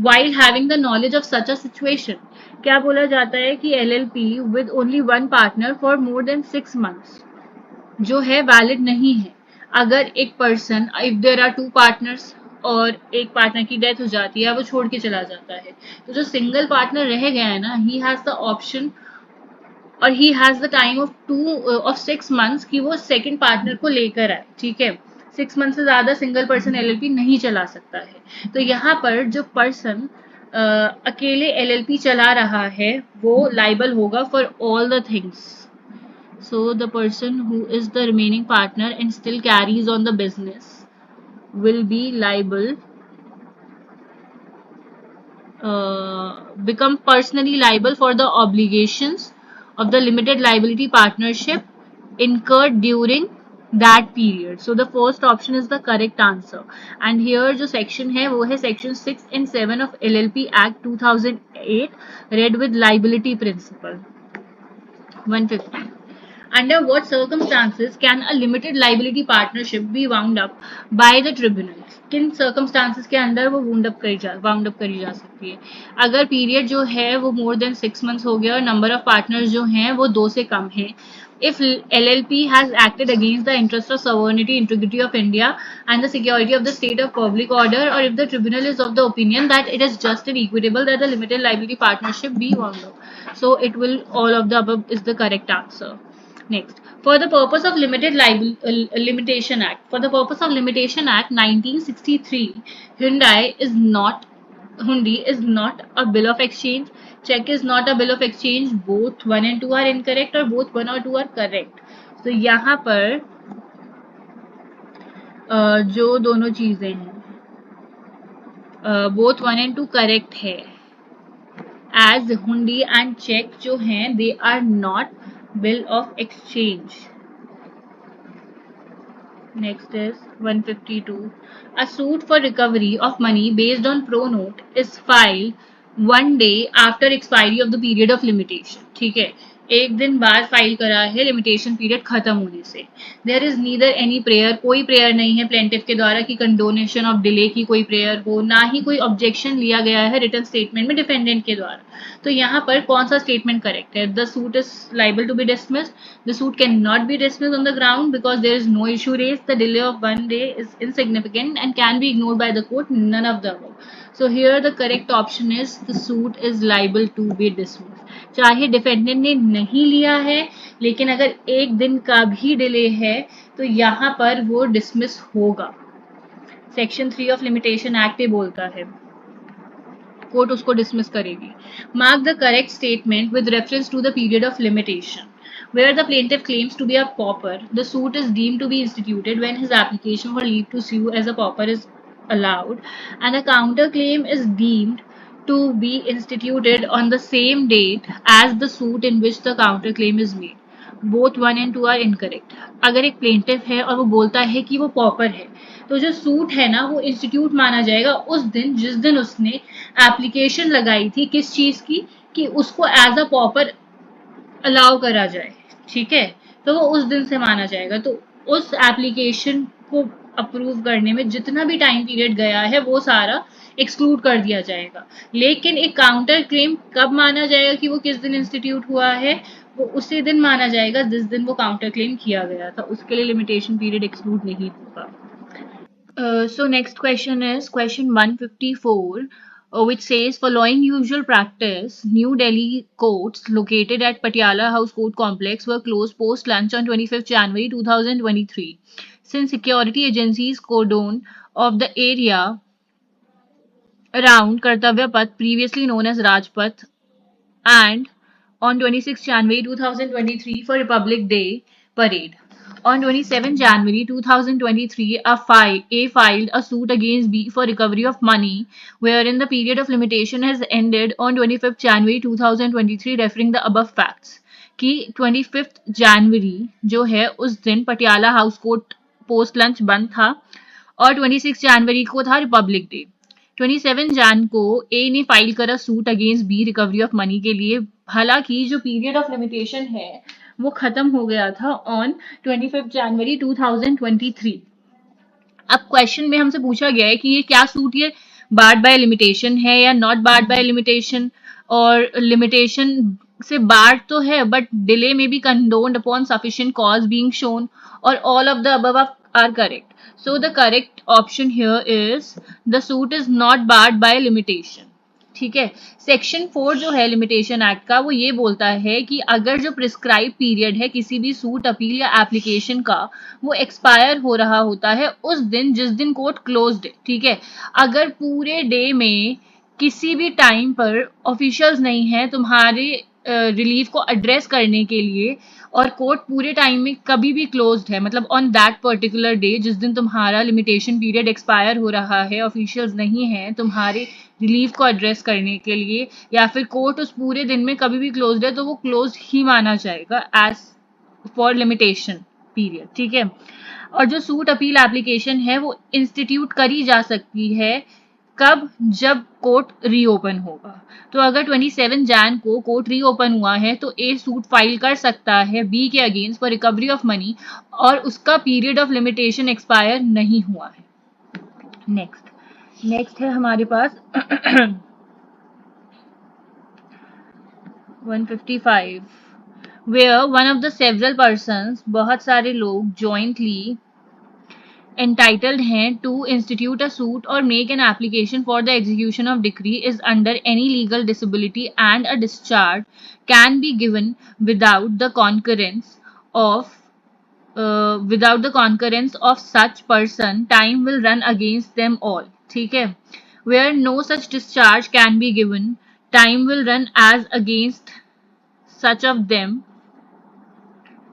while having the knowledge of such a situation. क्या बोला जाता है कि LLP with only one partner for more than 6 months जो है वैलिड नहीं है। अगर एक person, if there are 2 partners और एक पार्टनर की डेथ हो जाती है, वो छोड़ के चला जाता है, तो जो सिंगल पार्टनर रह गया है ना, ही हैज द ऑप्शन और he has the time of 6 months कि वो सेकंड पार्टनर को लेकर आए। ठीक है, 6 months से ज्यादा सिंगल पर्सन एलएलपी नहीं चला सकता है। तो यहाँ पर जो पर्सन अकेले एलएलपी चला रहा है वो लाइबल होगा for all the things. So the person who is the remaining partner and still carries on the business will be liable, become personally liable for the obligations of the limited liability partnership incurred during that period. So the first option is the correct answer. And here जो section है वो है section 6 and 7 of LLP Act 2008 read with liability principle. 150. Under what circumstances can a limited liability partnership be wound up by the tribunal? किन circumstances के अंदर वो wound up करी जा सकती है? अगर पीरियड जो है वो more than 6 months हो गया और नंबर ऑफ पार्टनर्स जो हैं वो 2 से कम है, if LLP has acted against the interest of sovereignty, integrity of India and the security of the state of public order, or if the tribunal is of the opinion that it is just and equitable that the limited liability partnership be wound up. So it will, all of the above is the correct answer. Next, for the purpose of Limitation Act, for the purpose of Limitation Act 1963, Hundi is not a bill of exchange. Check is not a bill of exchange. Both 1 and 2 are incorrect or both 1 or 2 are correct. तो यहाँ पर जो दोनों चीजें हैं, both 1 and 2 correct है, as हुंडी and check जो हैं they are not Bill of exchange. Next is 152. A suit for recovery of money based on pro note is filed one day after expiry of the period of limitation. ठीक है, एक दिन बाद file करा है limitation period खत्म होने से. There is neither any prayer, कोई प्रेयर नहीं है प्लेंटिफ के द्वारा कि कंडोनेशन ऑफ डिले की कोई प्रेयर हो, ना ही कोई ऑब्जेक्शन लिया गया है रिटन स्टेटमेंट में डिफेंडेंट के द्वारा. तो यहाँ पर कौन सा स्टेटमेंट करेक्ट है? The suit is liable to be dismissed. The suit cannot be dismissed on the ground because there is no issue raised. The delay of one day is insignificant and can be ignored by the court. None of the above. So here the correct option is the suit is liable to be dismissed. चाहे defendant ने नहीं लिया है, लेकिन अगर एक दिन का भी डिले है तो यहाँ पर वो डिसमिस होगा. सेक्शन 3 ऑफ लिमिटेशन एक्ट ये बोलता है, कोर्ट उसको डिसमिस करेगी. Mark the correct statement with reference to the period of limitation. Where the plaintiff claims to be a pauper, the suit is deemed to be instituted when his application for leave to sue as a pauper is allowed, and a counterclaim is deemed to be instituted on the same date as the suit in which the counterclaim is made. Both 1 and 2 are incorrect. अगर एक plaintiff है और वो बोलता है कि वो popper है, तो जो सूट है ना वो इंस्टीट्यूट माना जाएगा उस दिन जिस दिन उसने एप्लीकेशन लगाई थी किस चीज की, कि उसको एज अ पॉपर अलाउ करा जाए. ठीक है, तो वो उस दिन से माना जाएगा. तो उस एप्लीकेशन को अप्रूव करने में जितना भी टाइम पीरियड गया है वो सारा एक्सक्लूड कर दिया जाएगा. लेकिन एक काउंटर क्लेम कब माना जाएगा कि वो किस दिन इंस्टीट्यूट हुआ है? वो उसी दिन माना जाएगा जिस दिन वो काउंटर क्लेम किया गया था. उसके लिए लिमिटेशन पीरियड एक्सक्लूड नहीं होगा. So next question is question 154, which says following usual practice, New Delhi courts located at Patiala House Court Complex were closed post lunch on 25th January 2023. Since security agencies cordon of the area around Kartavya Path, previously known as Rajpath, and on 26 January 2023 for Republic Day parade. On 27 January 2023, A filed a suit against B for recovery of money, wherein the period of limitation has ended on 25th January 2023, referring the above facts. कि 25th January जो है उस दिन Patiala house court post lunch बंद था और 26 जनवरी को था रिपब्लिक डे. 27 जैन को ए ने फाइल करा suit against B recovery of money के लिए, हालांकि जो पीरियड ऑफ लिमिटेशन है वो खत्म हो गया था ऑन 25 जनवरी 2023. अब क्वेश्चन में हमसे पूछा गया है कि ये क्या सूट ये बार्ड बाय लिमिटेशन है या नॉट बार्ड बाय लिमिटेशन, और लिमिटेशन से बार्ड तो है but delay may be condoned upon sufficient cause being shown, or all of the above are correct. So the correct option here is the suit is not barred by limitation. ठीक है, section 4 जो है limitation act का वो ये बोलता है कि अगर जो प्रिस्क्राइब पीरियड है किसी भी सूट अपील या एप्लीकेशन का वो एक्सपायर हो रहा होता है उस दिन जिस दिन कोर्ट क्लोज्ड है. ठीक है, अगर पूरे डे में किसी भी टाइम पर ऑफिशियल्स नहीं है तुम्हारे रिलीफ को एड्रेस करने के लिए और कोर्ट पूरे टाइम में कभी भी क्लोज्ड है, मतलब ऑन दैट पर्टिकुलर डे जिस दिन तुम्हारा लिमिटेशन पीरियड एक्सपायर हो रहा है, ऑफिशियल्स नहीं है तुम्हारे रिलीफ को एड्रेस करने के लिए, या फिर कोर्ट उस पूरे दिन में कभी भी क्लोज्ड है, तो वो क्लोज्ड ही माना जाएगा एज फॉर लिमिटेशन पीरियड. ठीक है, और जो सूट अपील एप्लीकेशन है वो इंस्टीट्यूट करी जा सकती है कब? जब कोर्ट रीओपन होगा. तो अगर 27 जैन को कोर्ट रीओपन हुआ है तो ए सूट फाइल कर सकता है बी के against for recovery of money और उसका पीरियड ऑफ लिमिटेशन एक्सपायर नहीं हुआ है. नेक्स्ट है हमारे पास 155, where one of the several persons, बहुत सारे लोग jointly entitled हैं to institute a suit or make an application for the execution of decree is under any legal disability, and a discharge can be given without the concurrence of such person. Time will run against them all. ठीक है, where no such discharge can be given, time will run as against such of them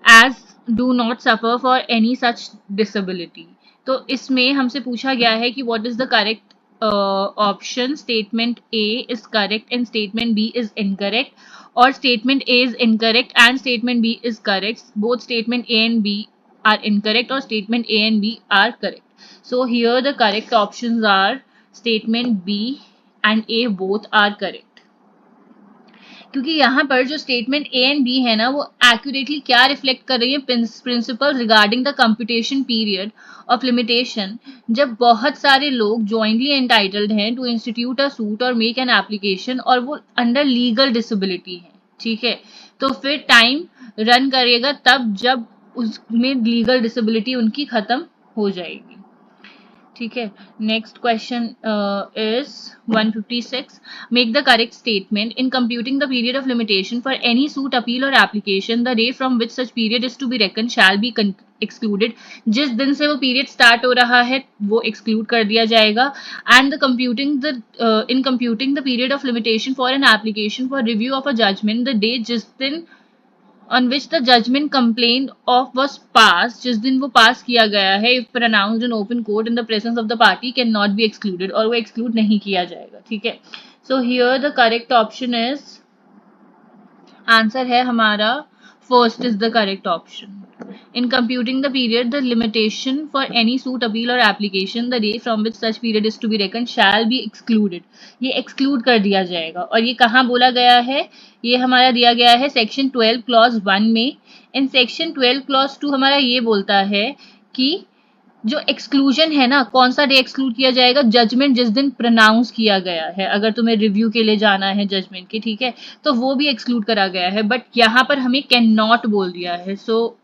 as do not suffer for any such disability. तो इसमें हमसे पूछा गया है कि what is the correct option statement A is correct and statement B is incorrect, or statement A is incorrect and statement B is correct. Both statement A and B are incorrect, or statement A and B are correct. So here the correct options are statement B and A, both are correct. क्योंकि यहाँ पर जो statement A and B है ना, वो accurately क्या reflect कर रही है, principle regarding the computation period of limitation, जब बहुत सारे लोग जॉइंटली एंटाइटल्ड हैं टू इंस्टीट्यूट अ सूट और मेक एन एप्लीकेशन, और वो अंडर लीगल डिसेबिलिटी है, ठीक है, तो फिर टाइम रन करेगा तब जब उसमें लीगल डिसेबिलिटी उनकी खत्म हो जाएगी, ठीक है. Next question is 156. Make the correct statement. In computing the period of limitation for any suit, appeal or application, the day from which such period is to be reckon shall be excluded. जिस दिन से वो period start हो रहा है वो exclude कर दिया जाएगा. And the computing the in computing the period of limitation for an application for review of a judgment, the day जिस दिन on which the judgment complained of was passed, जिस दिन वो पास किया गया है, if pronounced in open court in the presence of the party, cannot be excluded, और वो exclude नहीं किया जाएगा, ठीक है. So here the correct option is, answer है हमारा first is the correct option. In computing the period the limitation for any suit, appeal or application, the day from which such period is to be reckon shall be excluded. ये exclude कर दिया जाएगा, और ये कहाँ बोला गया है, ये हमारा दिया गया है सेक्शन 12 क्लॉज 1 में. इन सेक्शन 12 क्लॉज 2 हमारा ये बोलता है कि जो एक्सक्लूजन है ना, कौन सा डे एक्सक्लूड किया जाएगा, जजमेंट जिस दिन प्रोनाउंस किया गया है. अगर तुम्हें रिव्यू के लिए जाना है जजमेंट के, ठीक है, तो वो भी एक्सक्लूड करा गया है, बट यहाँ पर हमें कैन नॉट बोल दिया है, सो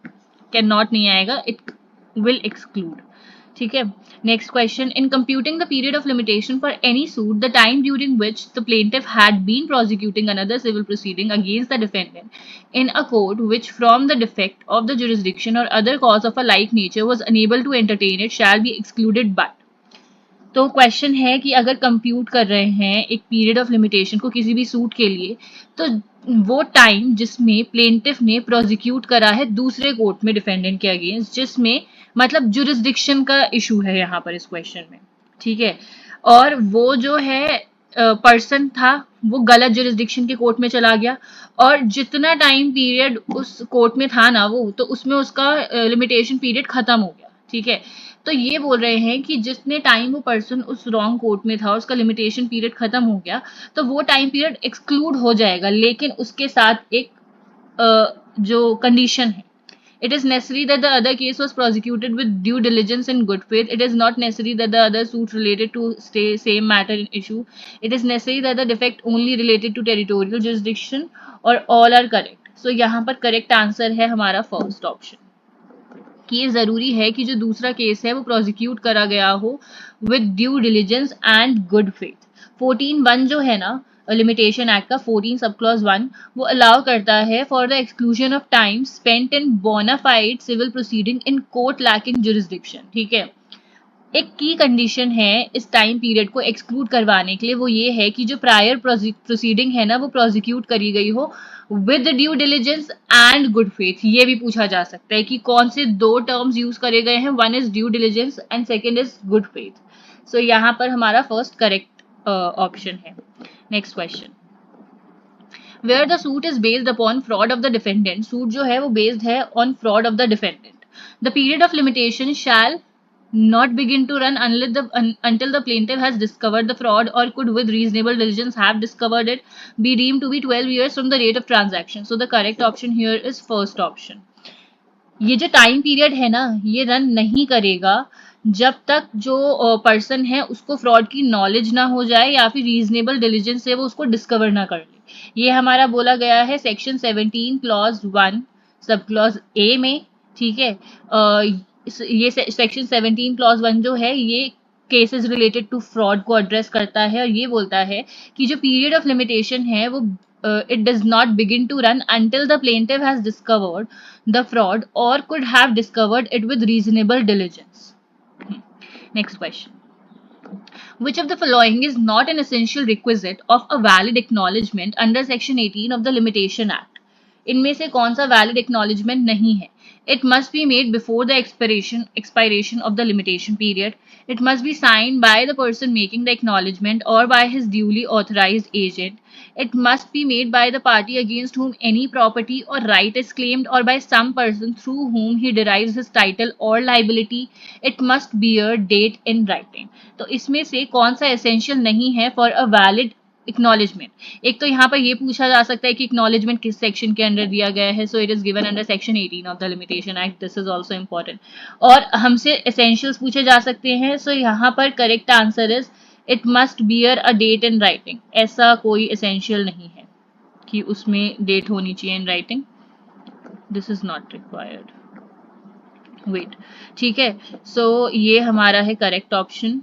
कैन नॉट नहीं आएगा, इट विल एक्सक्लूड, ठीक है. Next question. In computing the period of limitation for any suit, the time during which the plaintiff had been prosecuting another civil proceeding against the defendant in a court which from the defect of the jurisdiction or other cause of a like nature was unable to entertain it shall be excluded but. तो question है कि अगर compute कर रहे हैं एक period of limitation को किसी भी सूट के लिए, तो वो टाइम जिसमें प्लेंटिफ ने प्रोसिक्यूट करा है दूसरे कोर्ट में डिफेंडेंट के अगेंस्ट, जिसमें मतलब जुरिस्डिक्शन का इशू है यहाँ पर इस क्वेश्चन में, ठीक है, और वो जो है पर्सन था वो गलत जुरिस्डिक्शन के कोर्ट में चला गया, और जितना टाइम पीरियड उस कोर्ट में था ना वो, तो उसमें उसका लिमिटेशन पीरियड खत्म हो गया, ठीक है. तो ये बोल रहे हैं कि जितने टाइम वो पर्सन उस रॉन्ग कोर्ट में था उसका लिमिटेशन पीरियड खत्म हो गया, तो वो टाइम पीरियड एक्सक्लूड हो जाएगा, लेकिन उसके साथ एक जो कंडीशन है, it is necessary that the other case was prosecuted with due diligence and good faith. It is not necessary that the other suit related to same matter in issue. It is necessary that the defect only related to territorial jurisdiction, or all are correct. So यहाँ पर correct answer है हमारा first option, कि ये जरूरी है कि जो दूसरा केस है वो प्रोसिक्यूट करा गया हो with due diligence and good faith. 14(1) जो है ना लिमिटेशन एक्ट का 14 सब क्लॉज 1, वो अलाउ करता है for the exclusion of time spent in bona fide civil proceeding in court lacking jurisdiction, ठीक है. एक की कंडीशन है इस टाइम पीरियड को एक्सक्लूड करवाने के लिए, वो ये है कि जो प्रायर प्रोसीडिंग है ना वो प्रोसिक्यूट करी गई हो with due diligence and good faith. ये भी पूछा जा सकता है कि कौन से दो टर्म्स यूज करे गए हैं, one is due diligence and second is good faith. So यहाँ पर हमारा फर्स्ट करेक्ट ऑप्शन है. Next question. Where the suit is based upon fraud of the defendant, suit जो है वो बेस्ड है on fraud of the defendant. The period of limitation shall not begin to run until the plaintiff has discovered the fraud or could with reasonable diligence have discovered it, be deemed to be 12 years from the date of transaction. So the correct option here is first option. ये जो time period है ना ये run नहीं करेगा जब तक जो पर्सन है उसको फ्रॉड की नॉलेज ना हो जाए या फिर रीजनेबल डिलीजेंस से वो उसको डिस्कवर ना कर ले. ये हमारा बोला गया है section 17 clause 1 sub clause A में, ठीक है. ये सेक्शन 17 क्लॉज 1 जो है ये केसेस रिलेटेड टू फ्रॉड को एड्रेस करता है, और ये बोलता है कि जो पीरियड ऑफ लिमिटेशन है वो it does not begin to run until the plaintiff has discovered the fraud or could have discovered it with reasonable diligence. Next question. Which of the following is not an essential requisite of a valid acknowledgement under section 18 of the Limitation Act? इनमें से कौन सा valid acknowledgement नहीं है? It must be made before the expiration of the limitation period. It must be signed by the person making the acknowledgement or by his duly authorized agent. It must be made by the party against whom any property or right is claimed or by some person through whom he derives his title or liability. It must bear date in writing. तो इसमें से कौन सा essential नहीं है for a valid acknowledgement? एक तो यहाँ पर ये पूछा जा सकता है कि एक्नॉलेजमेंट किस सेक्शन के अंडर दिया गया है, so it is given under section 18 of the limitation act, this is also important. और हमसे एसेंशियल्स पूछे जा सकते हैं, सो यहाँ पर correct answer is it must bear a date in writing. ऐसा कोई एसेंशियल नहीं है कि उसमें डेट होनी चाहिए in writing, this is not required. Wait, ठीक है, सो ये हमारा है करेक्ट ऑप्शन।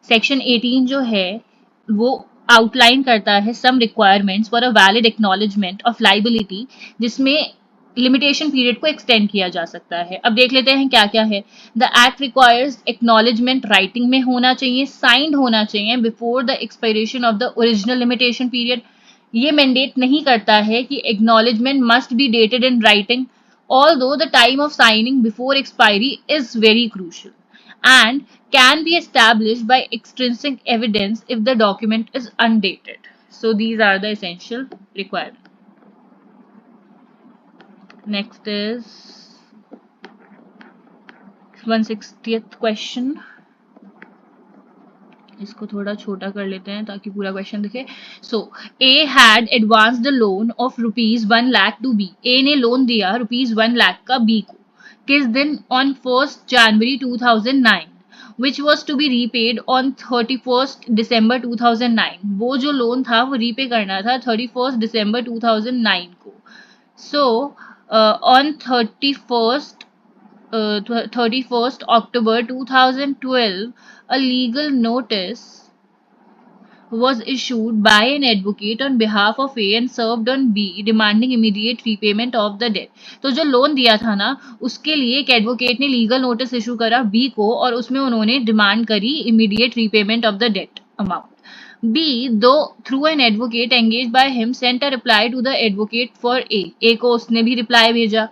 सेक्शन 18 जो है वो आउटलाइन करता है some requirements for a valid acknowledgement of liability, जिसमें लिमिटेशन पीरियड को एक्सटेंड किया जा सकता है। अब देख लेते हैं क्या क्या है। The act requires acknowledgement writing में होना चाहिए, साइंड होना चाहिए before the expiration of the original limitation period. ये मैंडेट नहीं करता है कि acknowledgement must be dated in writing, although the time of signing before expiry is very crucial, and can be established by extrinsic evidence if the document is undated. So these are the essential requirements. Next is 160th question. इसको थोड़ा छोटा कर लेते हैं ताकि पूरा question दिखे। So A had advance the loan of ₹1 lakh to B. A ने लोन दिया ₹1 लाख का बी को। किस दिन? On 1 January 2009, which was to be repaid on 31 December 2009। वो जो लोन था वो रीपे करना था 31 दिसंबर 2009 को। So on 31st October 2012, a legal notice was issued by an advocate on behalf of A and served on B, demanding immediate repayment of the debt. तो जो loan दिया था ना, उसके लिए एक एडवोकेट ने लीगल नोटिस इशू करा बी को, और उसमें उन्होंने डिमांड करी immediate repayment of the debt amount. B, though through an advocate engaged by him, sent a reply to the advocate for A. A को उसने भी रिप्लाई भेजा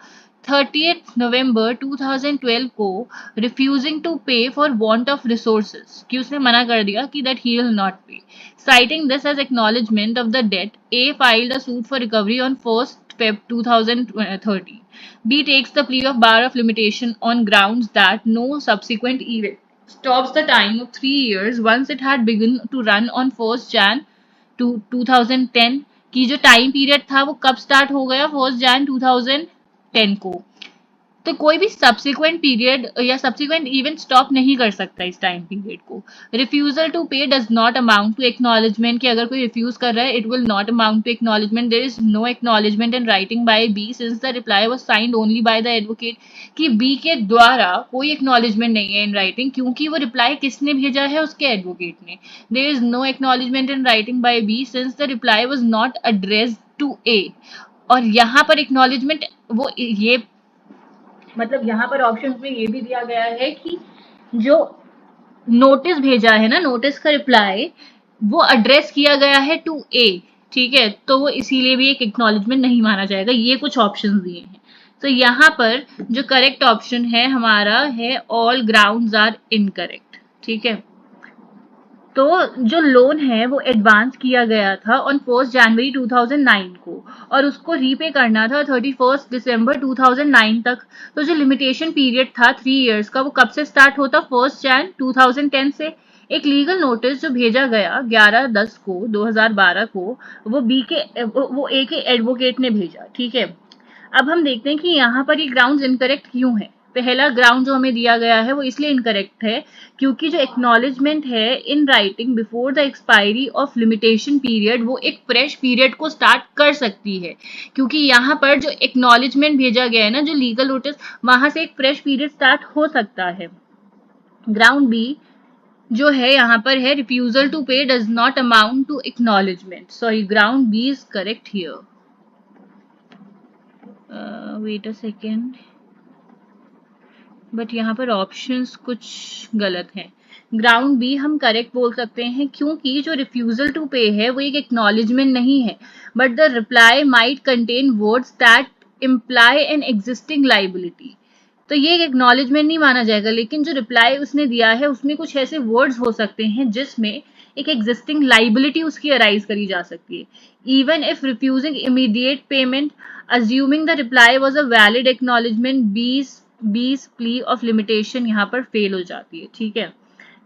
30th November 2012 को, refusing to pay for want of resources, कि उसने मना कर दिया कि that he will not pay. Citing this as acknowledgement of the debt, A filed a suit for recovery on 1st Feb 2013. B takes the plea of bar of limitation on grounds that no subsequent event stops the time of 3 years once it had begun to run on 1st Jan 2010, की जो time period था वो कब start हो गया? 1st Jan 2010 को। तो कोई भी सब्सिक्वेंट पीरियड या सब्सिक्वेंट इवेंट स्टॉप नहीं कर सकता इस टाइम पीरियड को। Refusal to pay does not amount to acknowledgement, कि अगर कोई रिफ्यूज कर रहा है it will not amount to acknowledgement. There is no acknowledgement in writing by B since the reply was signed only by the advocate, कि B के द्वारा कोई एक्नॉलेजमेंट नहीं है इन राइटिंग क्योंकि वो रिप्लाई किसने भेजा है? उसके एडवोकेट ने। There is no acknowledgement in writing by B since the reply was not addressed to A. और यहाँ पर एक्नॉलेजमेंट वो ये मतलब यहाँ पर ऑप्शन में ये भी दिया गया है कि जो नोटिस भेजा है ना, नोटिस का रिप्लाई वो एड्रेस किया गया है टू ए, ठीक है, तो वो इसीलिए भी एक एक्नॉलेजमेंट नहीं माना जाएगा। ये कुछ ऑप्शन दिए हैं। तो यहाँ पर जो करेक्ट ऑप्शन है हमारा है ऑल ग्राउंड्स आर इनकरेक्ट, ठीक है। तो जो लोन है वो एडवांस किया गया था ऑन 1 जनवरी 2009 को, और उसको रीपे करना था 31 दिसंबर 2009 तक। तो जो लिमिटेशन पीरियड था 3 इयर्स का वो कब से स्टार्ट होता? 1 जन 2010 से। एक लीगल नोटिस जो भेजा गया 11/10 को 2012 को, वो ए के एडवोकेट ने भेजा, ठीक है। अब हम देखते हैं कि यहाँ पर ये ग्राउंड्स इनकरेक्ट क्यों है। पहला ग्राउंड जो हमें दिया गया है वो इसलिए इनकरेक्ट है क्योंकि जो एक्नॉलेजमेंट है in writing before the expiry of limitation period वो एक फ्रेश पीरियड को स्टार्ट कर सकती है, क्योंकि यहाँ पर जो एक्नॉलेजमेंट भेजा गया है ना, जो लीगल नोटिस, वहां से एक फ्रेश पीरियड स्टार्ट हो सकता है। ग्राउंड बी जो है यहाँ पर है refusal to pay does not amount to acknowledgement. Sorry, ground B is correct here. Wait a second, but यहाँ पर ऑप्शंस कुछ गलत हैं। ग्राउंड बी हम करेक्ट बोल सकते हैं क्योंकि जो रिफ्यूजल टू पे है वो एक एक्नॉलेजमेंट नहीं है, but the reply might contain words that imply an existing liability, तो ये एक एक्नॉलेजमेंट नहीं माना जाएगा, लेकिन जो रिप्लाई उसने दिया है उसमें कुछ ऐसे वर्ड्स हो सकते हैं जिसमें एक एग्जिस्टिंग लाइबिलिटी उसकी अराइज करी जा सकती है. Even if refusing immediate payment, assuming the reply was a valid acknowledgement, बीस प्ली ऑफ लिमिटेशन यहाँ पर फेल हो जाती है. ठीक है.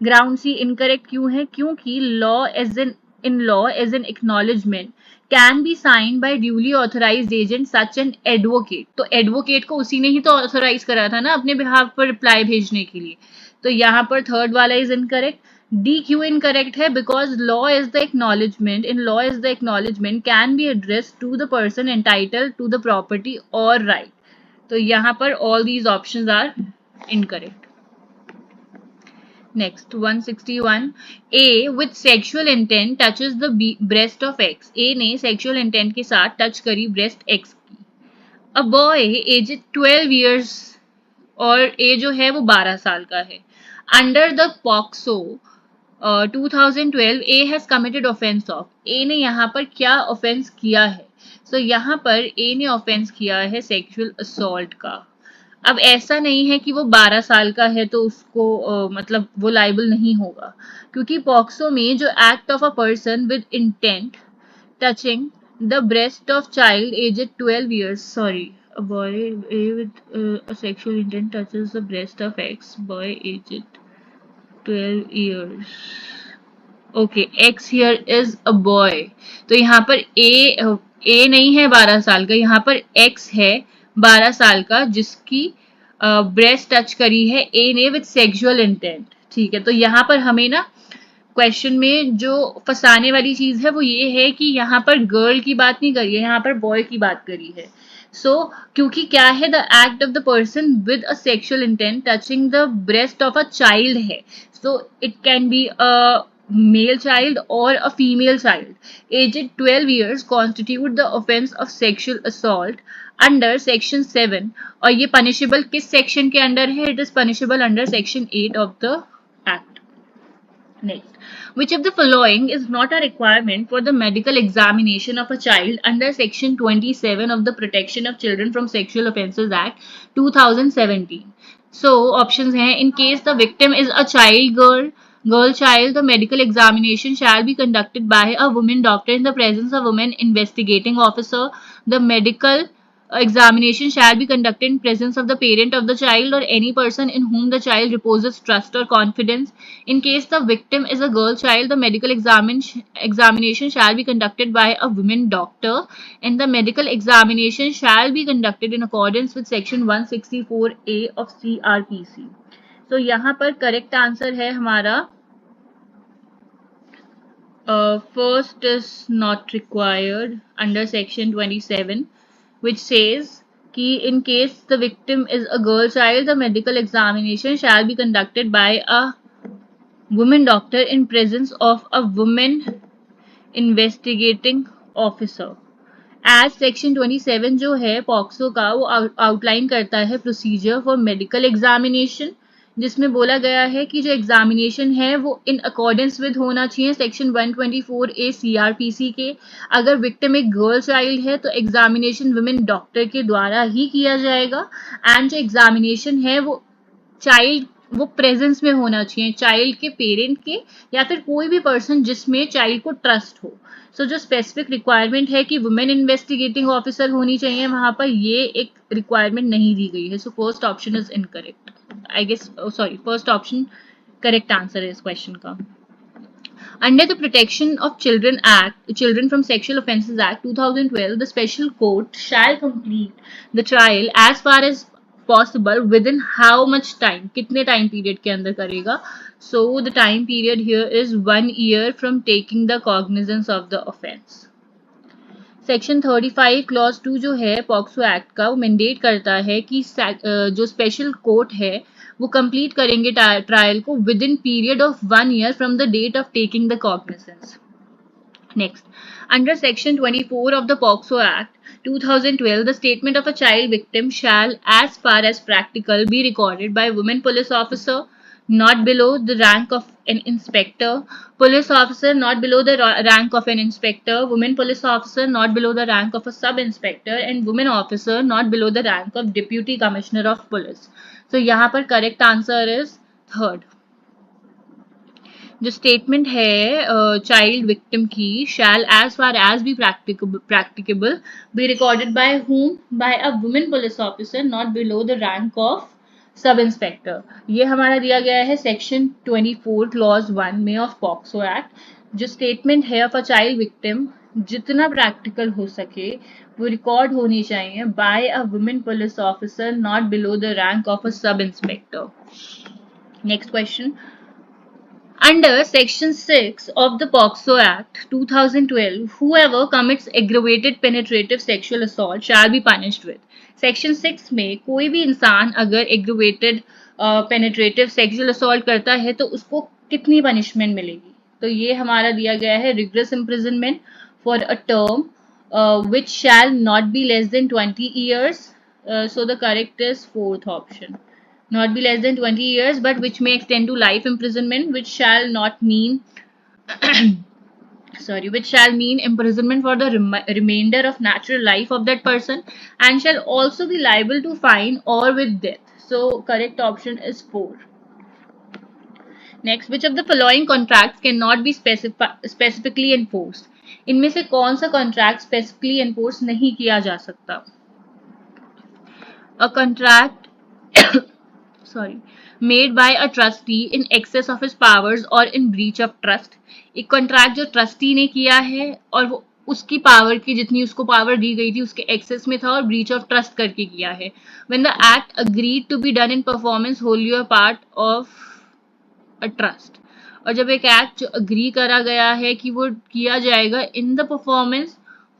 ग्राउंड सी इनकरेक्ट क्यों है? क्योंकि law as an in law as an acknowledgement can be sign by duly authorised agent such an advocate. तो एडवोकेट को उसी ने ही तो ऑथराइज करा था ना अपने बिहाफ पर रिप्लाई भेजने के लिए. तो यहाँ पर थर्ड वाला इज इनकरेक्ट. डी क्यों इनकरेक्ट है? Because law is the acknowledgement, in law is the acknowledgement can be addressed to the person entitled to the property और राइट. तो यहाँ पर all these options are incorrect. Next, 161. A with sexual intent touches the breast of X. A ने sexual intent के साथ touch करी breast X की. A boy aged 12 years और A जो है वो 12 साल का है. Under the POCSO 2012, A has committed offense of. A ने यहाँ पर क्या offense किया है? So यहाँ पर A ने offense किया है sexual assault का. अब ऐसा नहीं है कि वो 12 साल का है तो उसको मतलब वो लाइबल नहीं होगा, क्योंकि पॉक्सो में जो act of a person with intent touching the breast of child aged 12 years, sorry, a boy with a sexual intent touches the breast of X, boy aged 12 years. Okay, X here is a boy. तो यहाँ पर A नहीं है 12 साल का, यहाँ पर X है 12 साल का जिसकी ब्रेस्ट टच करी है A ने विद सेक्सुअल इंटेंट. ठीक है. तो यहाँ पर हमें ना क्वेश्चन में जो फंसाने वाली चीज है वो ये है कि यहाँ पर गर्ल की बात नहीं करी है, यहाँ पर बॉय की बात करी है. क्योंकि क्या है, the act of the person with a sexual intent touching the breast of a child है. It can be a male child or a female child aged 12 years constitute the offense of sexual assault under section 7. और ये punishable किस section के under है? It is punishable under section 8 of the act. Next, which of the following is not a requirement for the medical examination of a child under section 27 of the Protection of Children from Sexual Offences Act 2017? So options हैं: in case the victim is a girl child, the medical examination shall be conducted by a woman doctor in the presence of woman investigating officer. The medical examination shall be conducted in presence of the parent of the child or any person in whom the child reposes trust or confidence. In case the victim is a girl child, the medical examination shall be conducted by a woman doctor, and the medical examination shall be conducted in accordance with section 164A of CRPC. तो यहाँ पर correct answer है हमारा first is not required under section 27, which says कि in case the victim is a girl child, the medical examination shall be conducted by a woman doctor in presence of a woman investigating officer. As section 27 जो है POCSO का वो outline करता है procedure for medical examination, जिसमें बोला गया है कि जो एग्जामिनेशन है वो इन अकॉर्डेंस विद होना चाहिए सेक्शन 124A CRPC के. अगर विक्टिम एक गर्ल चाइल्ड है तो एग्जामिनेशन वुमेन डॉक्टर के द्वारा ही किया जाएगा, एंड जो एग्जामिनेशन है वो प्रेजेंस में होना चाहिए चाइल्ड के पेरेंट के या फिर कोई भी पर्सन जिसमें चाइल्ड को ट्रस्ट हो. जो स्पेसिफिक रिक्वायरमेंट है कि वुमेन इन्वेस्टिगेटिंग ऑफिसर होनी चाहिए, वहां पर ये एक रिक्वायरमेंट नहीं दी गई है. So first option is incorrect. I guess sorry, first option correct answer है इस क्वेश्चन का. Under the Protection of Children Act, Children from Sexual Offences Act 2012, the special court shall complete the trial as far as possible within how much time? कितने time period के अंदर करेगा? So the time period here is 1 year from taking the cognizance of the offence. Section 35 clause 2 जो है POCSO act का वो mandate करता है कि जो स्पेशल कोर्ट है वो कंप्लीट करेंगे ट्रायल को within period of 1 year from the date of taking the cognizance. Next, under section 24 of the POCSO Act 2012, the statement of a child victim shall, as far as practical, be recorded by women police officer, not below the rank of an inspector. Police officer, not below the rank of an inspector. Women police officer, not below the rank of a sub-inspector. And women officer, not below the rank of deputy commissioner of police. So यहाँ पर correct answer is third. जो statement है child victim की shall as far as be practicable be recorded by whom, by a women police officer not below the rank of sub inspector. ये हमारा दिया गया है सेक्शन 24 क्लॉज 1 में of POCSO act. जो स्टेटमेंट है ऑफ अ चाइल्ड विक्टिम जितना practical हो सके वो रिकॉर्ड होनी चाहिए by a women police officer not below the rank of a sub inspector. Next question. Under Section 6 of the POCSO Act 2012, whoever commits aggravated penetrative sexual assault shall be punished with. Section 6 में कोई भी इंसान अगर aggravated penetrative sexual assault करता है तो उसको कितनी punishment मिलेगी. तो ये हमारा दिया गया है rigorous imprisonment for a term which shall not be less than 20 years. So the correct is fourth option. Not be less than 20 years, but which may extend to life imprisonment, which shall not mean which shall mean imprisonment for the remainder of natural life of that person, and shall also be liable to fine or with death. So correct option is 4. Next, which of the following contracts cannot be specifically enforced? इनमें से कौन सा contract specifically enforce नहीं किया जा सकता? A contract made by a trustee in excess of his powers or in breach of trust. एक contract जो ट्रस्टी ने किया है और वो उसकी पावर की जितनी उसको पावर दी गई थी उसके एक्सेस में था और ब्रीच ऑफ ट्रस्ट करके किया है. When the act agreed to be done in performance wholly or part of a trust. और जब एक एक्ट जो अग्री करा गया है कि वो किया जाएगा इन द परफॉर्मेंस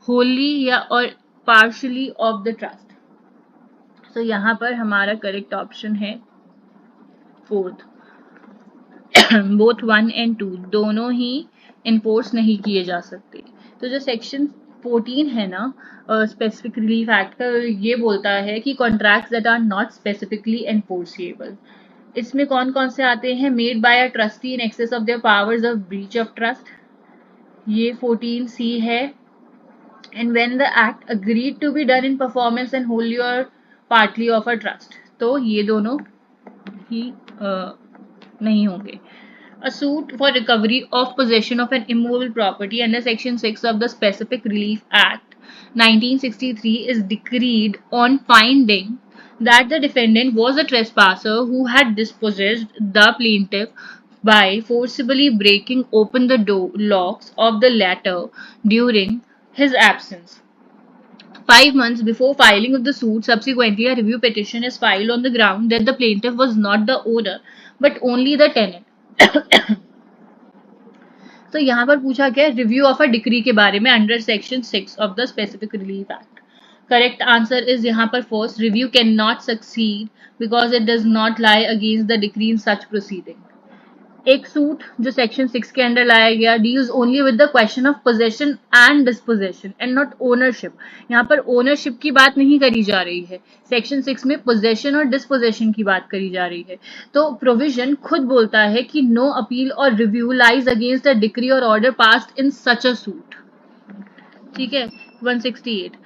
होली या और पार्शली ऑफ द ट्रस्ट. तो यहाँ पर हमारा करेक्ट ऑप्शन है फोर्थ. बोथ 1 एंड 2 दोनों ही इन्फोर्स नहीं किए जा सकते. तो जो सेक्शन 14 है ना स्पेसिफिक रिलीफ एक्ट का, ये बोलता है कि contracts that are not specifically enforceable. इसमें कौन कौन से आते हैं? Made by a trustee in excess of their powers of breach of trust, ये 14C है. And when the act agreed to be done in performance and wholly और partly of a trust, तो ये दोनों ही नहीं होंगे. A suit for recovery of possession of an immovable property under Section 6 of the Specific Relief Act 1963 is decreed on finding that the defendant was a trespasser who had dispossessed the plaintiff by forcibly breaking open the locks of the latter during his absence. 5 months before filing of the suit, subsequently, a review petition is filed on the ground that the plaintiff was not the owner but only the tenant. तो यहाँ पर पूछा गया review of a decree के बारे में under section 6 of the specific relief act. Correct answer is यहाँ पर first. Review can not succeed because it does not lie against the decree in such proceeding. एक सूट जो section 6 के under लाया गया deals only with the question of possession and disposition and not ownership. यहाँ पर ownership की बात नहीं करी जा रही है. सेक्शन 6 में पोजेशन और डिस्पोजेशन की बात करी जा रही है. तो प्रोविजन खुद बोलता है कि no appeal or review lies against the decree or order passed in such a suit. ठीक है. 168.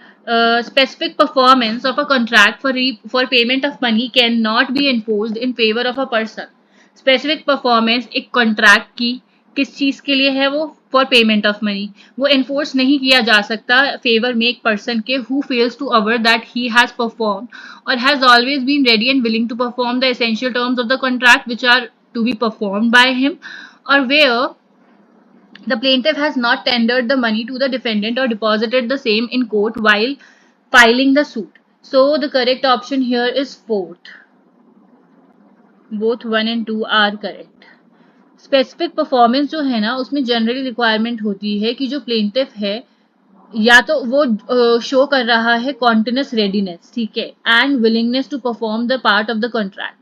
Specific performance of a contract for payment of money cannot be enforced in favor of a person. Specific performance एक contract की किस चीज के लिए है? वो फॉर पेमेंट ऑफ मनी. वो एनफोर्स नहीं किया जा सकता फेवर में एक पर्सन के who fails to aver that he has perform और has always been ready and willing to perform the essential terms of the contract which are to be performed by him और where the plaintiff has not tendered the money to the defendant or deposited the same in court while filing the suit. So the correct option here is fourth. Both 1 and 2 are correct. Specific performance जो है ना उसमें generally requirement होती है कि जो plaintiff है या तो वो शो कर रहा है कॉन्टिन्यूस रेडीनेस, ठीक है, and willingness to perform the part of the contract.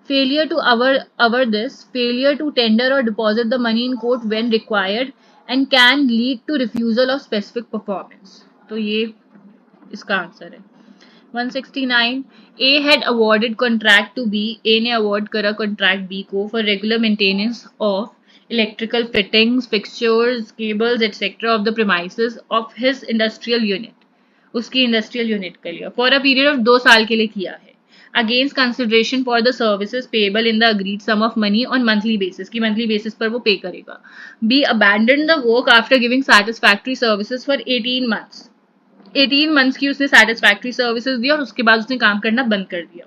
Failure to aver this, failure to tender और deposit the money in court when required and can lead to refusal of specific performance. तो ये इसका answer है. 169 A had awarded contract to B. A ने award करा contract B को for regular maintenance of electrical fittings, fixtures, cables, etc. of the premises of his industrial unit. उसकी industrial unit के लिए फॉर अ पीरियड ऑफ 2 साल के लिए किया है against consideration for the services payable in the agreed sum of money on monthly basis की monthly basis पर वो पे करेगा B abandon the work after giving satisfactory services for 18 months 18 months की उसने सेटिस्फैक्ट्री सर्विसेज दी और उसके बाद उसने काम करना बंद कर दिया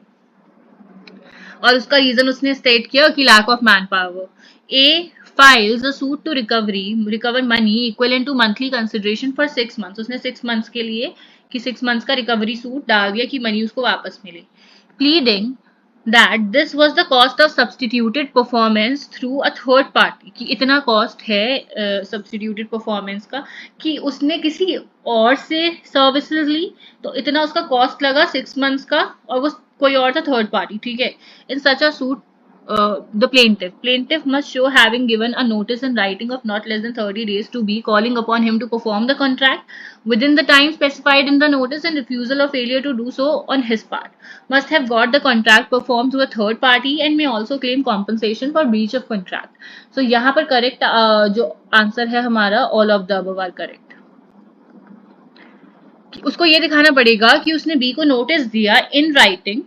और उसका रीजन उसने स्टेट किया कि lack of manpower A files a suit to recover money equivalent to monthly consideration for 6 months उसने 6 मंथ्स के लिए कि 6 मंथ्स का रिकवरी सूट डाल दिया कि मनी उसको वापस मिले pleading that this was the cost of substituted performance through a third party कि इतना कॉस्ट है substituted performance का कि उसने किसी और से सर्विसेज ली तो इतना उसका कॉस्ट लगा 6 मंथ्स का और वो कोई और था थर्ड पार्टी ठीक है in such a suit the plaintiff must show having given a notice in writing of not less than 30 days to be calling upon him to perform the contract within the time specified in the notice and refusal or failure to do so on his part must have got the contract performed through a third party and may also claim compensation for breach of contract so यहाँ पर correct जो answer है हमारा all of the above are correct उसको ये दिखाना पड़ेगा कि उसने बी को नोटिस दिया इन राइटिंग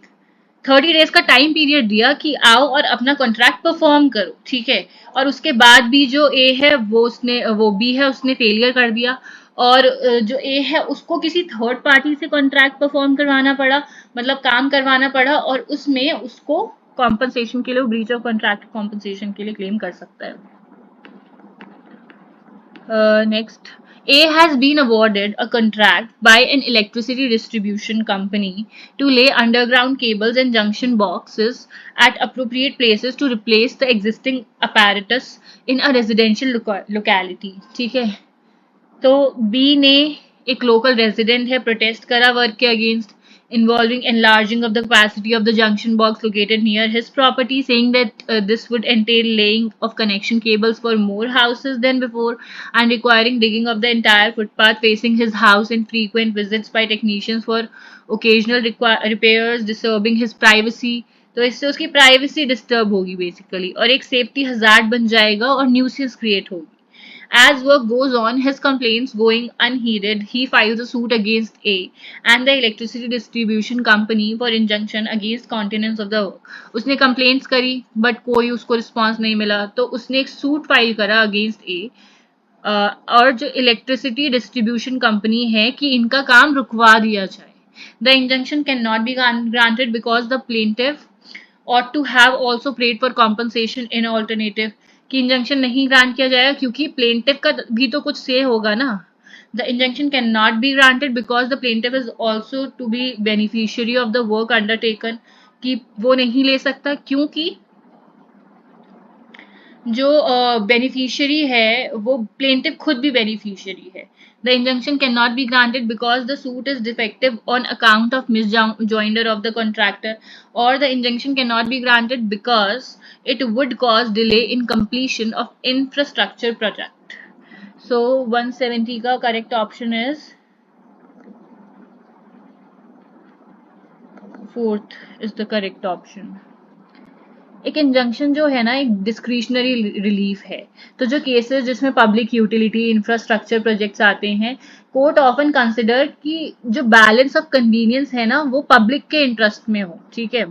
30 डेज का टाइम पीरियड दिया कि आओ और अपना कॉन्ट्रैक्ट परफॉर्म करो ठीक है और उसके बाद भी जो ए है वो बी है उसने फेलियर कर दिया और जो ए है उसको किसी थर्ड पार्टी से कॉन्ट्रैक्ट परफॉर्म करवाना पड़ा मतलब काम करवाना पड़ा और उसमें उसको कॉम्पनसेशन के लिए ब्रीच ऑफ कॉन्ट्रैक्ट कॉम्पनसेशन के लिए क्लेम कर सकता है next A has been awarded a contract by an electricity distribution company to lay underground cables and junction boxes at appropriate places to replace the existing apparatus in a residential locality ठीक है तो B ने एक local resident है protest करा work के against involving enlarging of the capacity of the junction box located near his property saying that this would entail laying of connection cables for more houses than before and requiring digging of the entire footpath facing his house and frequent visits by technicians for occasional repairs disturbing his privacy तो इससे उसकी privacy disturb होगी basically और एक safety hazard बन जाएगा और nuisance create होगी As work goes on, his complaints going unheeded, he files a suit against A and the electricity distribution company for injunction against continuance of the work. उसने complaints करी but कोई उसको response नहीं मिला तो उसने एक suit file करा against A और जो इलेक्ट्रिसिटी डिस्ट्रीब्यूशन कंपनी है कि इनका काम रुकवा दिया जाए the injunction can not be granted because the plaintiff ought to have also prayed for compensation in alternative कि इंजंक्शन नहीं ग्रांट किया जाएगा क्योंकि प्लेंटिफ का भी तो कुछ से होगा ना the injunction can not be granted because the plaintiff is also to be beneficiary of the work undertaken कि वो नहीं ले सकता क्योंकि जो बेनिफिशियरी है वो प्लेंटिफ खुद भी बेनिफिशियरी है The injunction cannot be granted because the suit is defective on account of misjoinder of the contractor, or the injunction cannot be granted because it would cause delay in completion of infrastructure project. So 170 का correct option is fourth is the correct option. एक injunction जो है ना एक discretionary relief है तो जो cases जिसमें पब्लिक यूटिलिटी इंफ्रास्ट्रक्चर प्रोजेक्ट्स आते हैं कोर्ट ऑफन कंसिडर कि जो बैलेंस ऑफ कन्वीनियंस है ना वो पब्लिक के इंटरेस्ट में हो ठीक है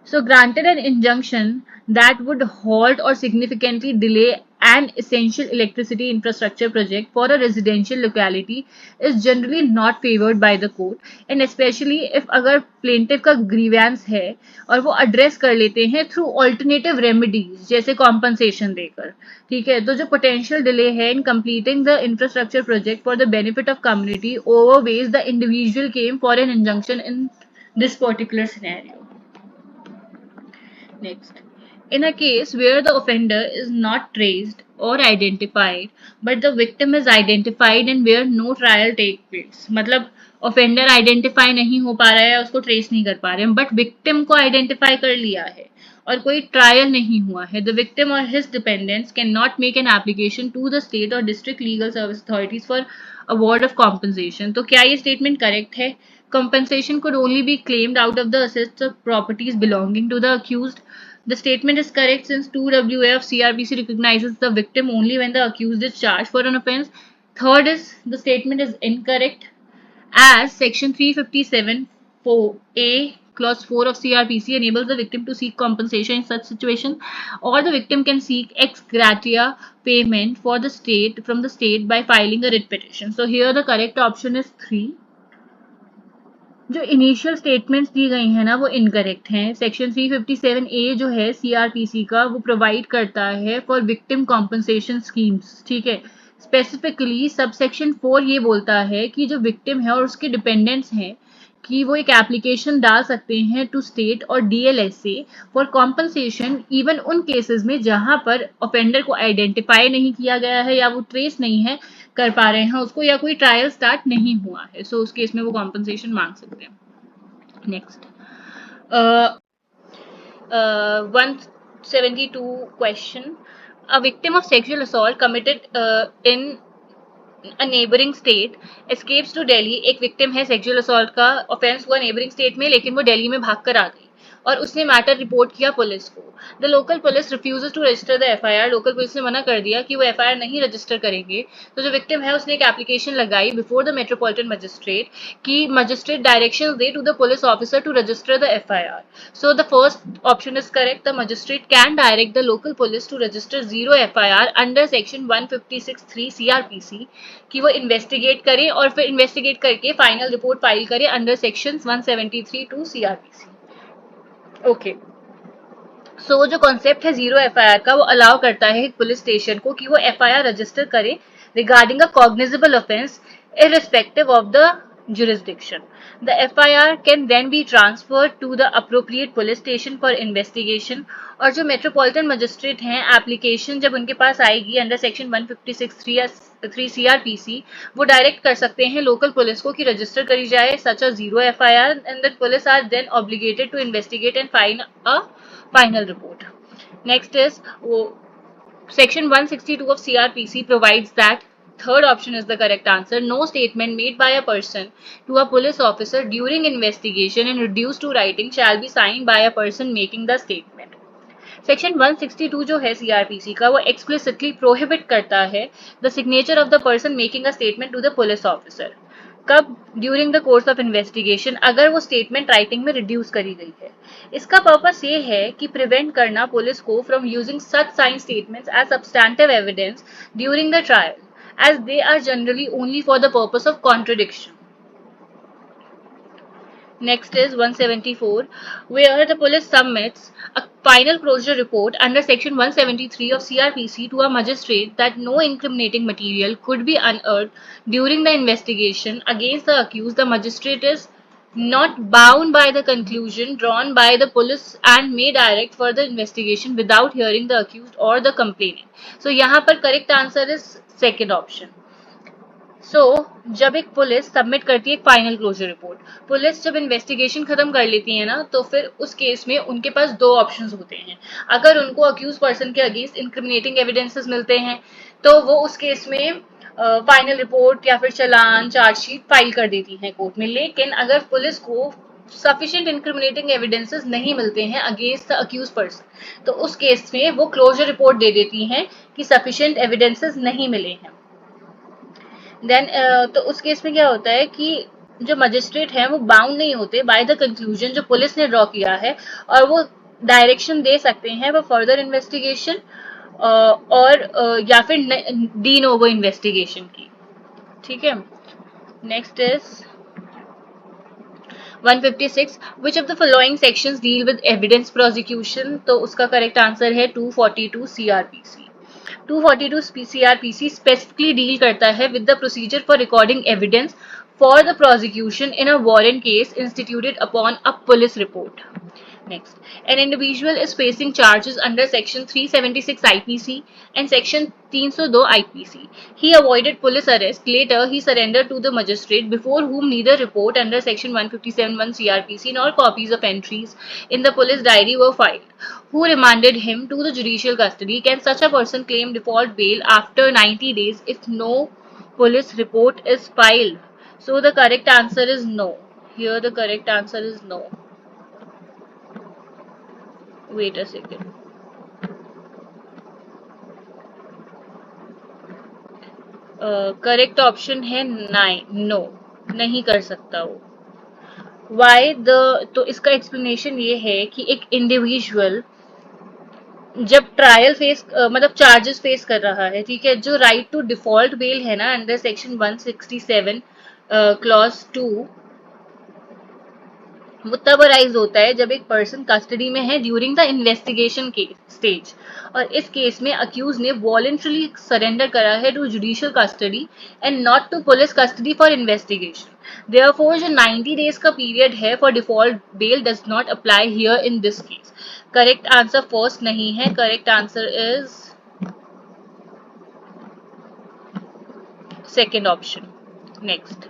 So granted an injunction that would halt or significantly delay an essential electricity infrastructure project for a residential locality is generally not favored by the court and especially if अगर plaintiff का grievance है और वो address कर लेते हैं through alternative remedies जैसे compensation देकर ठीक है तो जो potential delay है in completing the infrastructure project for the benefit of community overweighs the individual claim for an injunction in this particular scenario. Next, in a case where the offender is not traced or identified, but the victim is identified and where no trial take place, मतलब offender identify नहीं हो पा रहा है उसको trace नहीं कर पा रहे हैं but victim को identify कर लिया है और कोई ट्रायल नहीं हुआ है the victim or his dependents cannot make an application to the state or district legal service authorities for award of compensation तो क्या ये statement correct है Compensation could only be claimed out of the assets of properties belonging to the accused. The statement is correct since 2WA of CRPC recognizes the victim only when the accused is charged for an offence. Third is the statement is incorrect as Section 357 4A Clause 4 of CRPC enables the victim to seek compensation in such situation, or the victim can seek ex gratia payment for the state from the state by filing a writ petition. So here the correct option is 3. जो initial statements दी गई हैं ना वो incorrect हैं. Section 357A जो है CrPC का वो प्रोवाइड करता है फॉर विक्टिम कॉम्पनसेशन स्कीम्स. ठीक है. स्पेसिफिकली सब सेक्शन 4 ये बोलता है कि जो विक्टिम है और उसके डिपेंडेंट्स हैं कि वो एक एप्लीकेशन डाल सकते हैं टू स्टेट और डीएलएसए फॉर कॉम्पनसेशन इवन उन केसेस में जहां पर ऑफेंडर को आइडेंटिफाई नहीं किया गया है या वो ट्रेस नहीं है कर पा रहे हैं उसको या कोई ट्रायल स्टार्ट नहीं हुआ है. सो उस केस में वो कॉम्पनसेशन मांग सकते हैं. Next 172 question. A victim of sexual assault committed in a neighboring state escapes to Delhi. एक victim है sexual assault का offense हुआ neighboring state में लेकिन वो दिल्ली में भाग कर आ गई और उसने मैटर रिपोर्ट किया पुलिस को. The local police refuses to register the FIR. Local police ने मना कर दिया कि वो एफआईआर नहीं रजिस्टर करेंगे. तो जो विक्टिम है उसने एक एप्लीकेशन लगाई बिफोर द मेट्रोपॉलिटन मजिस्ट्रेट कि मजिस्ट्रेट डायरेक्शंस दे to the police officer to register the FIR. So the first option is correct. The magistrate can direct the local police to register 0 FIR under section 156(3) CrPC कि वो investigate करे और फिर investigate करके final report file करे under section 173(2) CrPC. Okay. So जो concept है 0 FIR का वो अलाउ करता है पुलिस स्टेशन को कि वो एफआईआर रजिस्टर करे regarding a cognizable offence irrespective of the jurisdiction. The FIR can then be transferred to the appropriate police station for investigation. और जो मेट्रोपॉलिटन मजिस्ट्रेट हैं एप्लीकेशन जब उनके पास आएगी अंडर सेक्शन 156(3) या 3 सीआरपीसी वो डायरेक्ट कर सकते हैं लोकल पुलिस को कि रजिस्टर करी जाए such a 0 FIR and the police are then obligated to investigate and file a final report. Next is section 162 of CRPC provides that third option is the correct answer. No statement made by a person to a police officer during investigation and reduced to writing shall be signed by a person making the statement. Section 162 जो है CrPC का वो explicitly prohibit करता है the signature of the person making a statement to the police officer. कब? During the course of investigation अगर वो statement writing में रिड्यूस करी गई है. इसका पर्पस ये है कि प्रिवेंट करना पुलिस को from using such sign statements as substantive evidence during the trial as they are generally only for the purpose of contradiction. Next is 174, where the police submits a final closure report under section 173 of CRPC to a magistrate that no incriminating material could be unearthed during the investigation against the accused. The magistrate is not bound by the conclusion drawn by the police and may direct further investigation without hearing the accused or the complainant. So यहाँ पर correct answer is second option. सो जब एक police submit करती है एक final closure report, police जब investigation खत्म कर लेती है ना तो फिर उस केस में उनके पास दो ऑप्शंस होते हैं. अगर उनको अक्यूज पर्सन के अगेंस्ट इंक्रिमिनेटिंग एविडेंसेस मिलते हैं तो वो उस केस में फाइनल रिपोर्ट या फिर चालान चार्जशीट फाइल कर देती है कोर्ट में. लेकिन अगर पुलिस को सफिशिएंट इंक्रिमिनेटिंग एविडेंसेस नहीं मिलते हैं अगेंस्ट द अक्यूज पर्सन तो उस केस में वो क्लोजर रिपोर्ट दे देती हैं कि सफिशिएंट एविडेंसेस नहीं मिले हैं. देन तो उस केस में क्या होता है कि जो मजिस्ट्रेट हैं वो बाउंड नहीं होते बाय द कंक्लूजन जो पुलिस ने ड्रॉ किया है और वो डायरेक्शन दे सकते हैं वो फर्दर इन्वेस्टिगेशन और या फिर डी नोवो इन्वेस्टिगेशन की. ठीक है. Next is 156, which of the following sections deal with evidence prosecution? तो उसका करेक्ट आंसर है 242 CRPC. 242 CRPC specifically deal करता है with the procedure for recording evidence for the prosecution in a warrant case instituted upon a police report. Next, an individual is facing charges under section 376 IPC and section 302 IPC. He avoided police arrest. Later, he surrendered to the magistrate before whom neither report under section 157(1) CRPC nor copies of entries in the police diary were filed. Who remanded him to the judicial custody? Can such a person claim default bail after 90 days if no police report is filed? So the correct answer is no. Here the correct answer is no. Wait a second. Correct option है no, नहीं कर सकता वो। Why the, तो इसका explanation ये है कि एक इंडिविजुअल जब ट्रायल फेस मतलब चार्जेस फेस कर रहा है, ठीक है, जो राइट टू डिफॉल्ट बेल है ना अंडर सेक्शन 167 क्लॉज 2, वो तब अराइज होता है जब एक पर्सन कस्टडी में है ड्यूरिंग द इन्वेस्टिगेशन के स्टेज, और इस केस में अक्यूज ने वॉलेंटरली सरेंडर करा है to judicial custody and not to police custody for investigation. Therefore जो 90 डेज का पीरियड है for default bail does not apply here in this case. Correct answer first नहीं है, correct answer is second option. Next,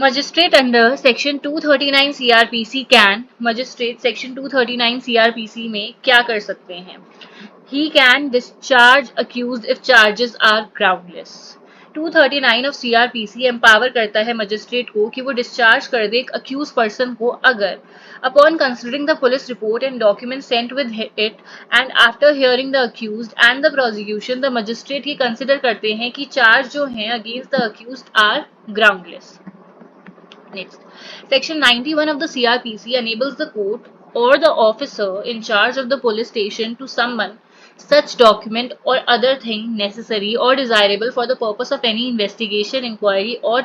Magistrate under section 239 CRPC can, magistrate section 239 CRPC में क्या कर सकते हैं? He can discharge accused if charges are groundless. 239 of CRPC empower करता है magistrate को कि वो डिस्चार्ज कर दे एक अक्यूज पर्सन को अगर upon considering the police report and documents sent with it and after hearing the accused and the prosecution, the magistrate ये consider करते हैं कि चार्ज जो हैं against the accused are groundless. Next, Section 91 of the CRPC enables the court or the officer in charge of the police station to summon such document or other thing necessary or desirable for the purpose of any investigation, inquiry or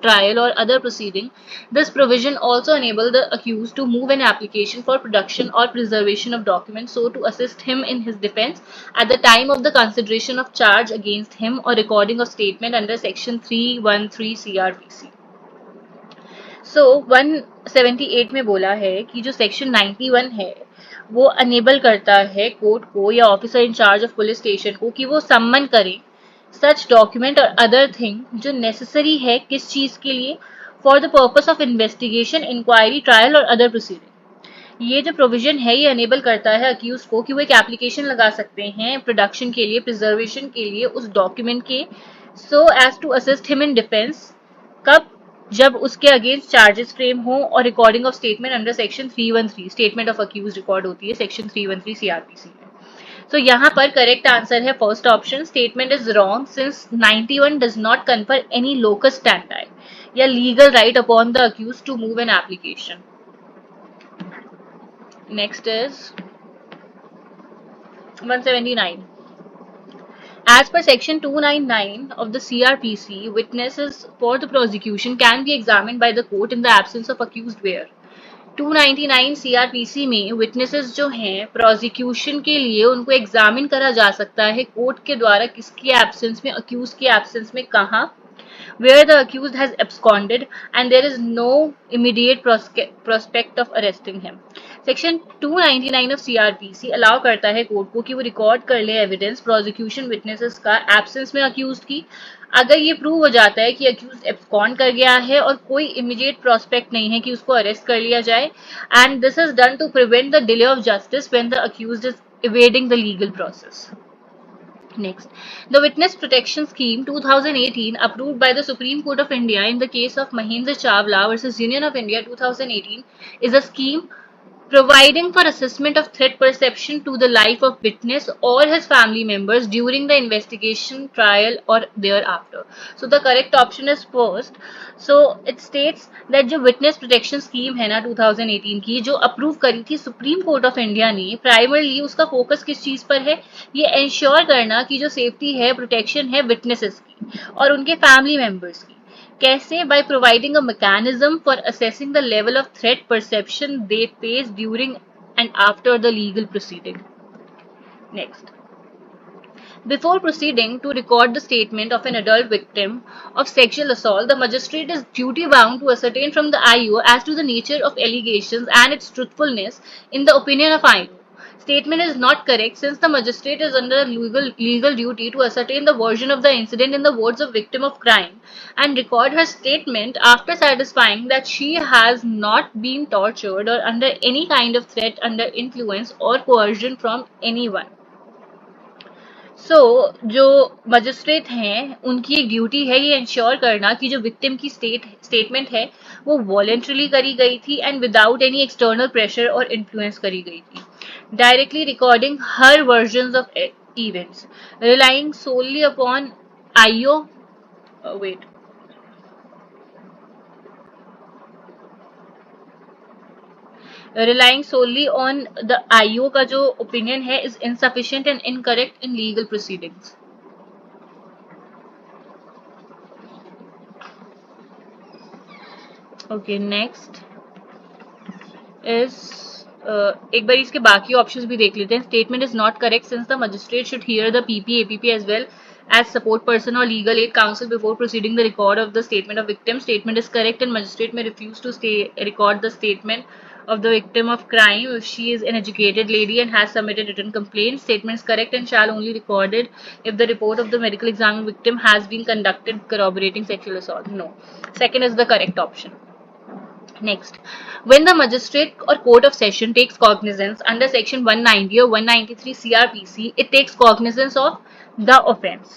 trial or other proceeding. This provision also enables the accused to move an application for production or preservation of documents so to assist him in his defense at the time of the consideration of charge against him or recording of statement under Section 313 CRPC. सो 178 में बोला है कि जो section 91 है वो enable करता है court को या officer in charge of police station को कि वो सम्मन करे सच डॉक्यूमेंट और अदर थिंग जो नेसेसरी है किस चीज के लिए, for the purpose of investigation, inquiry, trial और अदर प्रोसीडिंग। ये जो प्रोविजन है ये अनेबल करता है अक्यूज को कि वो एक एप्लीकेशन लगा सकते हैं प्रोडक्शन के लिए, प्रिजर्वेशन के लिए उस डॉक्यूमेंट के, so as to assist him in defence. कब? जब उसके अगेंस्ट चार्जेस फ्रेम हो और recording of statement under section 313, statement of accused record होती है सेक्शन 313 सीआरपीसी में। तो यहाँ पर करेक्ट आंसर है first option, statement is wrong since 91 does not confer any locus standi या legal right upon the accused to move an application. Next is 179. As per section 299 of the CRPC, witnesses for the prosecution can be examined by the court in the absence of accused where 299 CRPC में witnesses जो हैं prosecution के लिए उनको examine करा जा सकता है कोर्ट के द्वारा, किसकी एब्सेंस में? अक्यूज की एब्सेंस में। कहाँ? where the accused has absconded and there is no immediate prospect of arresting him. Section 299 of CrPC allow करता है कोर्ट को कि वो रिकॉर्ड कर ले एविडेंस प्रोसिक्यूशन विटनेसेस का एब्सेंस में अक्यूज की, अगर ये प्रूव हो जाता है कि अक्यूज एब्सकॉन्ड कर गया है और कोई इमीडिएट प्रोस्पेक्ट नहीं है कि उसको अरेस्ट कर लिया जाए, and this is done to prevent the delay of justice when the accused is evading the legal process. Next, the Witness Protection Scheme 2018 approved by the Supreme Court of India in the case of Mahendra Chawla versus Union of India 2018 is a scheme providing for assessment of threat perception to the life of witness or his family members during the investigation, trial or thereafter. So the correct option is first. So it states that जो witness protection scheme है ना 2018 की, जो approve करी थी supreme court of India ने, primarily उसका focus किस चीज पर है? ये इंश्योर करना कि जो सेफ्टी है, प्रोटेक्शन है विटनेसेस की और उनके फैमिली मेंबर्स की। कैसे? by providing a mechanism for assessing the level of threat perception they face during and after the legal proceeding. Next, before proceeding to record the statement of an adult victim of sexual assault, the magistrate is duty bound to ascertain from the IO as to the nature of allegations and its truthfulness in the opinion of IO. Statement is not correct since the magistrate is under legal duty to ascertain the version of the incident in the words of victim of crime and record her statement after satisfying that she has not been tortured or under any kind of threat, under influence or coercion from anyone. सो जो magistrate हैं उनकी एक duty है ये ensure करना कि जो victim की स्टेटमेंट है वो वॉलेंट्रली करी गई थी and without any external pressure और इन्फ्लुएंस करी गई थी, directly recording her version of events, relying solely upon IO wait relying solely on the IO का जो opinion है is insufficient and incorrect in legal proceedings. Okay, next is एक बार इसके बाकी ऑप्शंस भी देख लेते हैं. Statement is not correct since the magistrate should hear the PP, APP as well as support person or legal aid counsel before proceeding the record of the statement of victim. Statement is correct and magistrate may refuse to record the statement of the victim of crime if she is an educated lady and has submitted written complaint. Statement is correct and shall only recorded if the report of the medical exam victim has been conducted corroborating sexual assault. No. Second is the correct option. Next, when the magistrate or court of session takes cognizance under section 190 or 193 CRPC, it takes cognizance of the offence.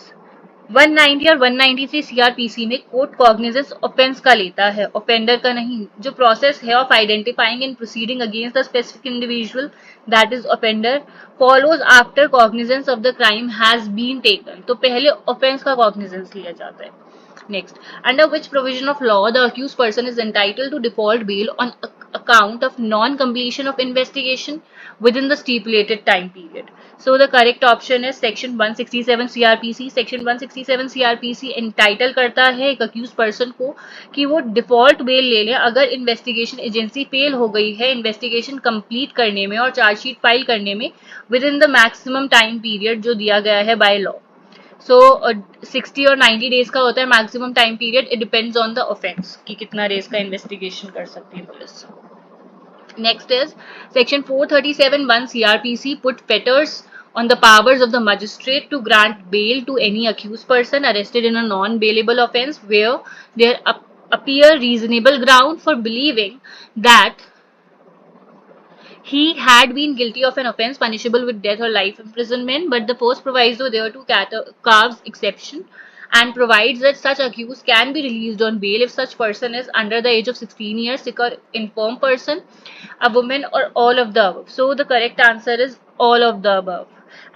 190 और 193 CRPC में court cognizance offence का लेता है, offender का नहीं. जो process है of identifying and proceeding against the specific individual that is offender follows after cognizance of the crime has been taken. तो पहले ऑफेंस का कॉग्निजेंस लिया जाता है. Next, under which provision of law the accused person is entitled to default bail on account of non-completion of investigation within the stipulated time period. So the correct option is section 167 CRPC. Section 167 CRPC entitle करता है एक accused person को कि वो default bail ले ले अगर investigation agency fail हो गई है investigation complete करने में और charge sheet file करने में within the maximum time period जो दिया गया है by law. सो 60 और 90 डेज का होता है maximum time period. It depends on the offence कि कितना डेज का इन्वेस्टिगेशन कर सकती है police. Next is section 437(1) CRPC put fetters on the powers of the magistrate to grant bail to any accused person arrested in a non-bailable offense where there appear reasonable ground for believing that he had been guilty of an offence punishable with death or life imprisonment, but the first proviso thereto carves exception and provides that such accused can be released on bail if such person is under the age of 16 years, sick or infirm person, a woman, or all of the above. So the correct answer is all of the above.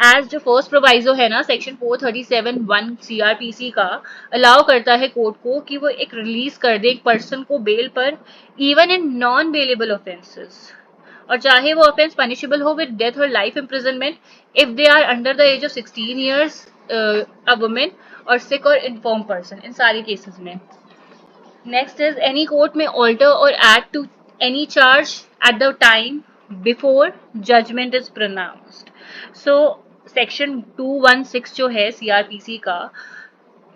As जो first proviso है ना section 437(1) CRPC का allow करता है court को कि वो एक रिलीज कर दे एक पर्सन को बेल पर even in non bailable offences, और चाहे वो ऑफेंस पनिशेबल हो विद डेथ और life imprisonment if they are under the age of 16 years, a woman और सिक और इन्फॉर्म पर्सन, इन सारे केसेस में. नेक्स्ट इज एनी कोर्ट में ऑल्टर और add to any charge at the time before judgment is pronounced. So section 216 जो है CrPC का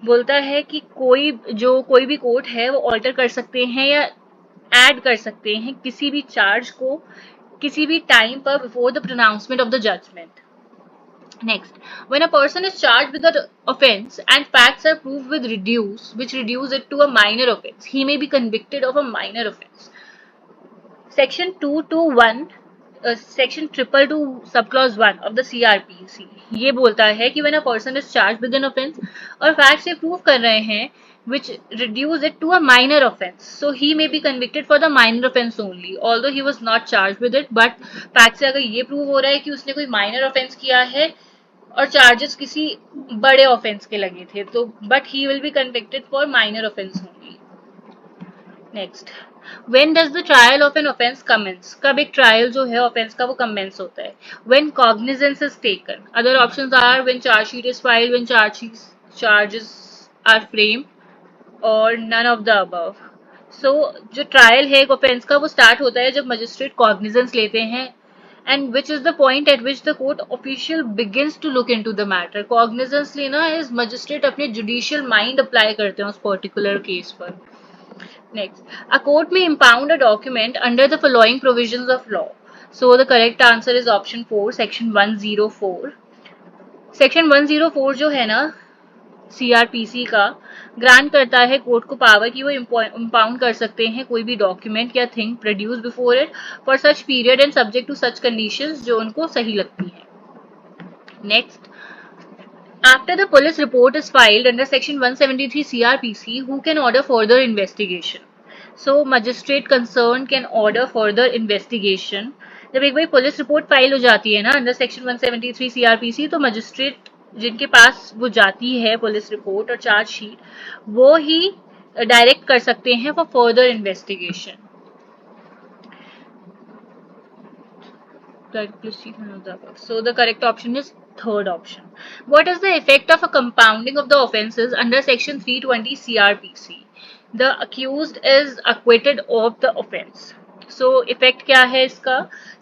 बोलता है कि कोई भी कोर्ट है वो ऑल्टर कर सकते हैं या ऐड कर सकते हैं किसी भी चार्ज को किसी भी टाइम पर before the pronouncement of the judgment. Next, when a person is charged with an offence and facts are proved with which reduce it to a minor offence, he may be convicted of a minor offence. Section 221 section 222 sub clause 1 of the CRPC ये बोलता है कि when a person is charged with an offence और fact से prove कर रहे हैं which reduce it to a minor offence, so he may be convicted for the minor offence only although he was not charged with it. but fact से अगर ये prove हो रहा है कि उसने कोई minor offence किया है और चार्जेस किसी बड़े ऑफेंस के लगे थे तो but he will be convicted for minor offence only. Next, When does the trial of an offence commence? कब एक ट्रायल जो है ऑफेंस का वो कमेंस होता है? When cognizance is taken. Other options are when charge sheet is filed, when charges are framed, or none of the above. So जो trial है एक ऑफेंस का वो स्टार्ट होता है जब मजिस्ट्रेट कॉग्निजेंस लेते हैं and which is the point at which the court official begins to look into the matter. Cognizance लेना is magistrate अपने judicial mind apply करते हैं उस particular case पर. Next, a court may impound a document under the following provisions of law. So the correct answer is option 4, section 104. Section 104 जो है ना CRPC का ग्रांट करता है कोर्ट को पावर कि वो इम्पाउंड कर सकते हैं कोई भी डॉक्यूमेंट या thing produce before it for such period and subject to such conditions जो उनको सही लगती हैं. Next, After the police report is filed under section 173 CRPC, who can order further investigation? So magistrate concerned can order further investigation. जब एक बार police report file हो जाती है ना अंडर सेक्शन 173 CRPC, तो मजिस्ट्रेट जिनके पास वो जाती है पुलिस रिपोर्ट और चार्जशीट, वो ही डायरेक्ट कर सकते हैं for further investigation. So the correct option is third option. What is the effect of a compounding of the offences under section 320 CRPC? The accused is acquitted of the offence. So effect क्या है इसका?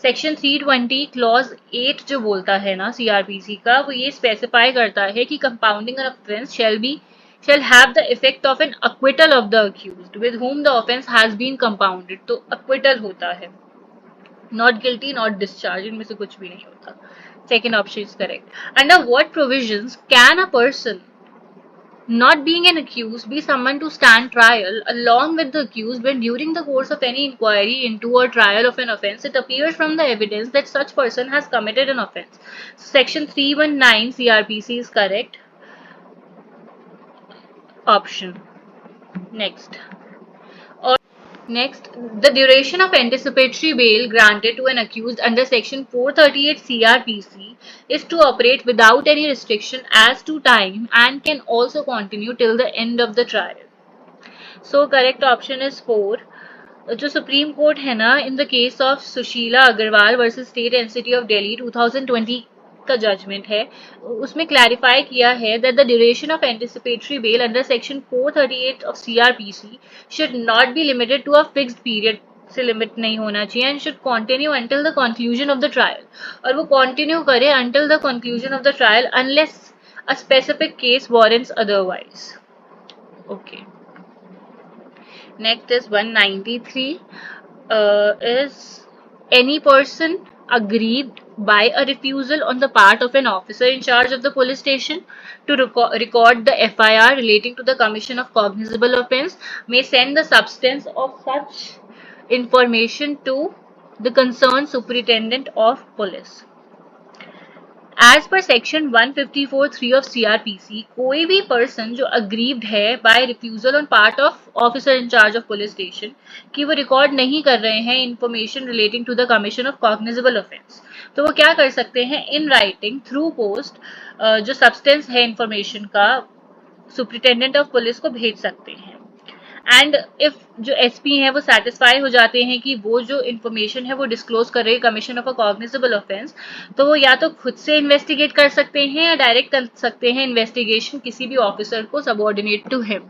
Section 320 clause 8 जो बोलता है ना CRPC का, वो ये specify करता है कि compounding an offence shall have the effect of an acquittal of the accused with whom the offence has been compounded. तो acquittal होता है, not guilty, not discharge, इनमें से कुछ भी नहीं होता. Second option is correct. Under what provisions can a person not being an accused be summoned to stand trial along with the accused when during the course of any inquiry into or trial of an offence it appears from the evidence that such person has committed an offence? Section 319 CRPC is correct option. Next, the duration of anticipatory bail granted to an accused under section 438 CRPC is to operate without any restriction as to time and can also continue till the end of the trial. So correct option is 4. जो supreme court है ना, in the case of Sushila Aggarwal versus state institute of Delhi 2020 का judgment है, उसमें clarify किया है that the duration of anticipatory bail under section 438 of CrPC should not be limited to a fixed period, से limit नहीं होना चाहिए, and should continue until the conclusion of the trial, और वो कंटिन्यू करे until the conclusion of the trial unless a specific case warrants otherwise. Okay. Next is 193. Is any person aggrieved by a refusal on the part of an officer in charge of the police station to record the FIR relating to the commission of cognizable offence may send the substance of such information to the concerned superintendent of police. As per section 154(3) of CrPC, कोई भी person जो aggrieved है by refusal on part of officer in charge of police station कि वो record नहीं कर रहे हैं information relating to the commission of cognizable offence, तो वो क्या कर सकते हैं, इन राइटिंग थ्रू पोस्ट जो सब्सटेंस है इंफॉर्मेशन का सुप्रिटेंडेंट ऑफ पुलिस को भेज सकते हैं. एंड इफ जो एसपी हैं वो सेटिस्फाई हो जाते हैं कि वो जो इन्फॉर्मेशन है वो डिस्क्लोज कर रहे हैं commission of a cognizable offence, तो वो या तो खुद से इन्वेस्टिगेट कर सकते हैं या डायरेक्ट कर सकते हैं इन्वेस्टिगेशन किसी भी ऑफिसर को subordinate to him.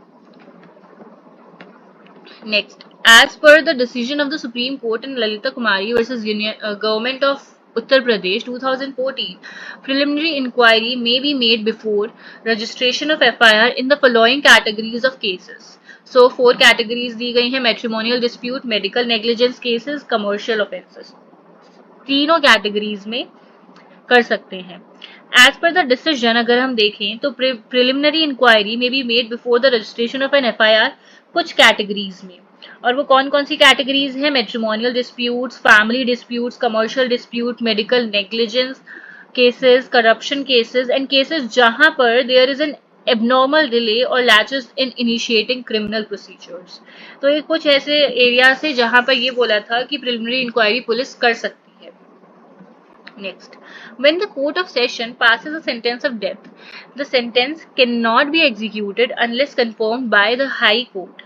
Next, as per the decision of the supreme court in Lalita Kumari versus government of Uttar Pradesh 2014, preliminary inquiry may be made before registration of FIR in the following categories of cases. So 4 categories दी गई हैं: matrimonial dispute, medical negligence cases, commercial offences. तीनों categories में कर सकते हैं. As per the decision अगर हम देखें तो preliminary inquiry may be made before the registration of an FIR कुछ categories में, और वो कौन कौन सी कैटेगरीज हैं, matrimonial disputes, family disputes, commercial dispute, medical negligence cases, corruption cases and cases जहां पर there is an abnormal delay और laches in initiating criminal procedures. तो ये कुछ ऐसे एरियाज है जहां पर ये बोला था कि प्रिलिमिनरी इंक्वायरी पुलिस कर सकती है. Next, when the court of session passes a sentence of death, the sentence cannot be executed unless confirmed by the high court.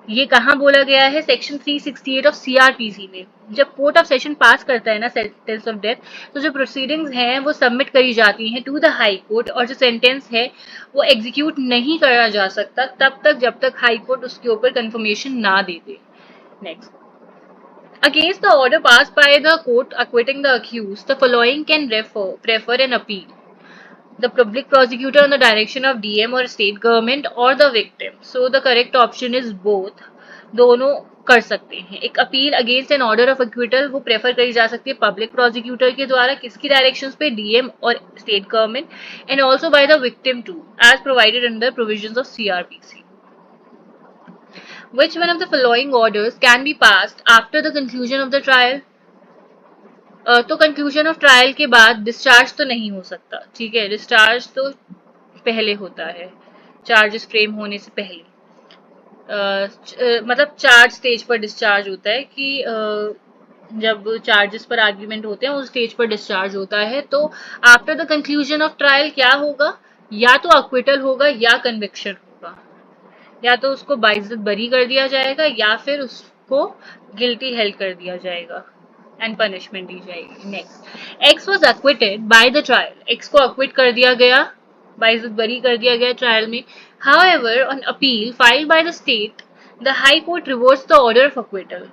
ये कहाँ बोला गया है, सेक्शन 368 ऑफ सीआरपीसी में. जब कोर्ट ऑफ सेशन पास करता है ना सेंटेंस ऑफ डेथ, तो जो प्रोसीडिंग्स हैं वो सबमिट करी जाती हैं टू द हाई कोर्ट, और जो सेंटेंस है वो एग्जीक्यूट नहीं करा जा सकता तब तक जब तक हाई कोर्ट उसके ऊपर कंफर्मेशन ना दे दे. Next, against the order passed by the court acquitting the accused, the following can prefer an appeal: the public prosecutor on the direction of DM or state government or the victim. So the correct option is both. दोनों कर सकते हैं. एक appeal against an order of acquittal वो prefer करी जा सकती है पब्लिक प्रोसिक्यूटर के द्वारा, किसकी डायरेक्शंस पे, डीएम और state government, and also by the victim to as provided under provisions of CrPC. Which one of the following orders can be passed after the conclusion of the trial? तो conclusion of trial के बाद discharge तो नहीं हो सकता, ठीक है, discharge तो पहले होता है, चार्जेस फ्रेम होने से पहले। मतलब चार्ज स्टेज पर डिस्चार्ज होता है कि जब चार्जेस पर आर्ग्यूमेंट होते हैं उस स्टेज पर डिस्चार्ज होता है। तो after the conclusion of trial क्या होगा, या तो अक्विटल होगा या कन्विक्शन होगा, या तो उसको बाइज्जत बरी कर दिया जाएगा या फिर उसको गिल्टी हेल्ड कर दिया जाएगा एंड पनिशमेंट दी जाएगी। Next, x was acquitted by the trial, x को अक्विट कर दिया गया, बाइज्जत बरी कर दिया गया ट्रायल में। However on appeal filed by the state, the high court reverse the order of acquittal.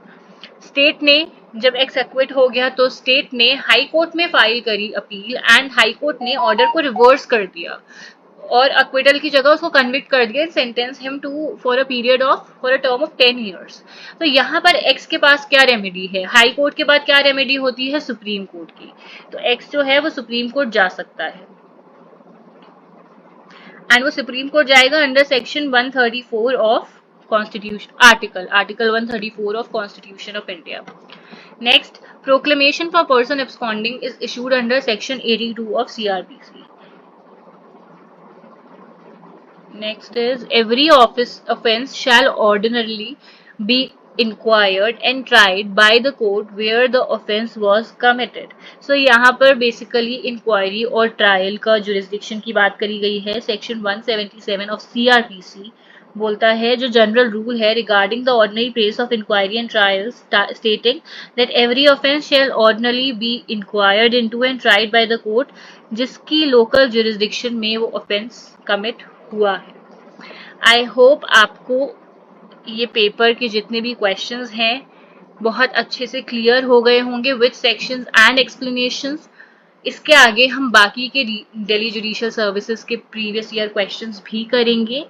State ने, जब एक्स एक्विट हो गया तो स्टेट ने हाई कोर्ट में फाइल करी अपील एंड हाई कोर्ट ने ऑर्डर को रिवर्स कर दिया और अक्विटल की जगह उसको कन्विक्ट कर दिया, sentence him to for a term of 10 years। तो यहाँ पर एक्स के पास क्या रेमेडी है, हाई कोर्ट के बाद क्या रेमेडी होती है, सुप्रीम कोर्ट की। तो एक्स जो है वो सुप्रीम कोर्ट जा सकता है एंड वो सुप्रीम कोर्ट जाएगा under section 134 of constitution, article 134 of constitution of India. Next, proclamation for person absconding is issued under section 82 of CRPC। Next is, every office offense shall ordinarily be inquired and tried by the court where the offense was committed। So यहाँ पर basically inquiry और trial का jurisdiction की बात करी गई है। Section 177 of CRPC बोलता है, जो जनरल रूल है regarding the ordinary place of inquiry and trials, stating that every offense shall ordinarily be inquired into and tried by the court जिसकी local jurisdiction में वो offense commit हुआ है। I hope आपको ये पेपर के जितने भी क्वेश्चंस हैं बहुत अच्छे से क्लियर हो गए होंगे विद सेक्शंस एंड एक्सप्लेनेशंस। इसके आगे हम बाकी के दिल्ली जुडिशियल सर्विसेज के प्रीवियस ईयर क्वेश्चंस भी करेंगे।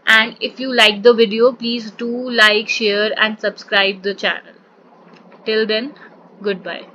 And if you like the video please do like, share and subscribe the channel. Till then, good bye.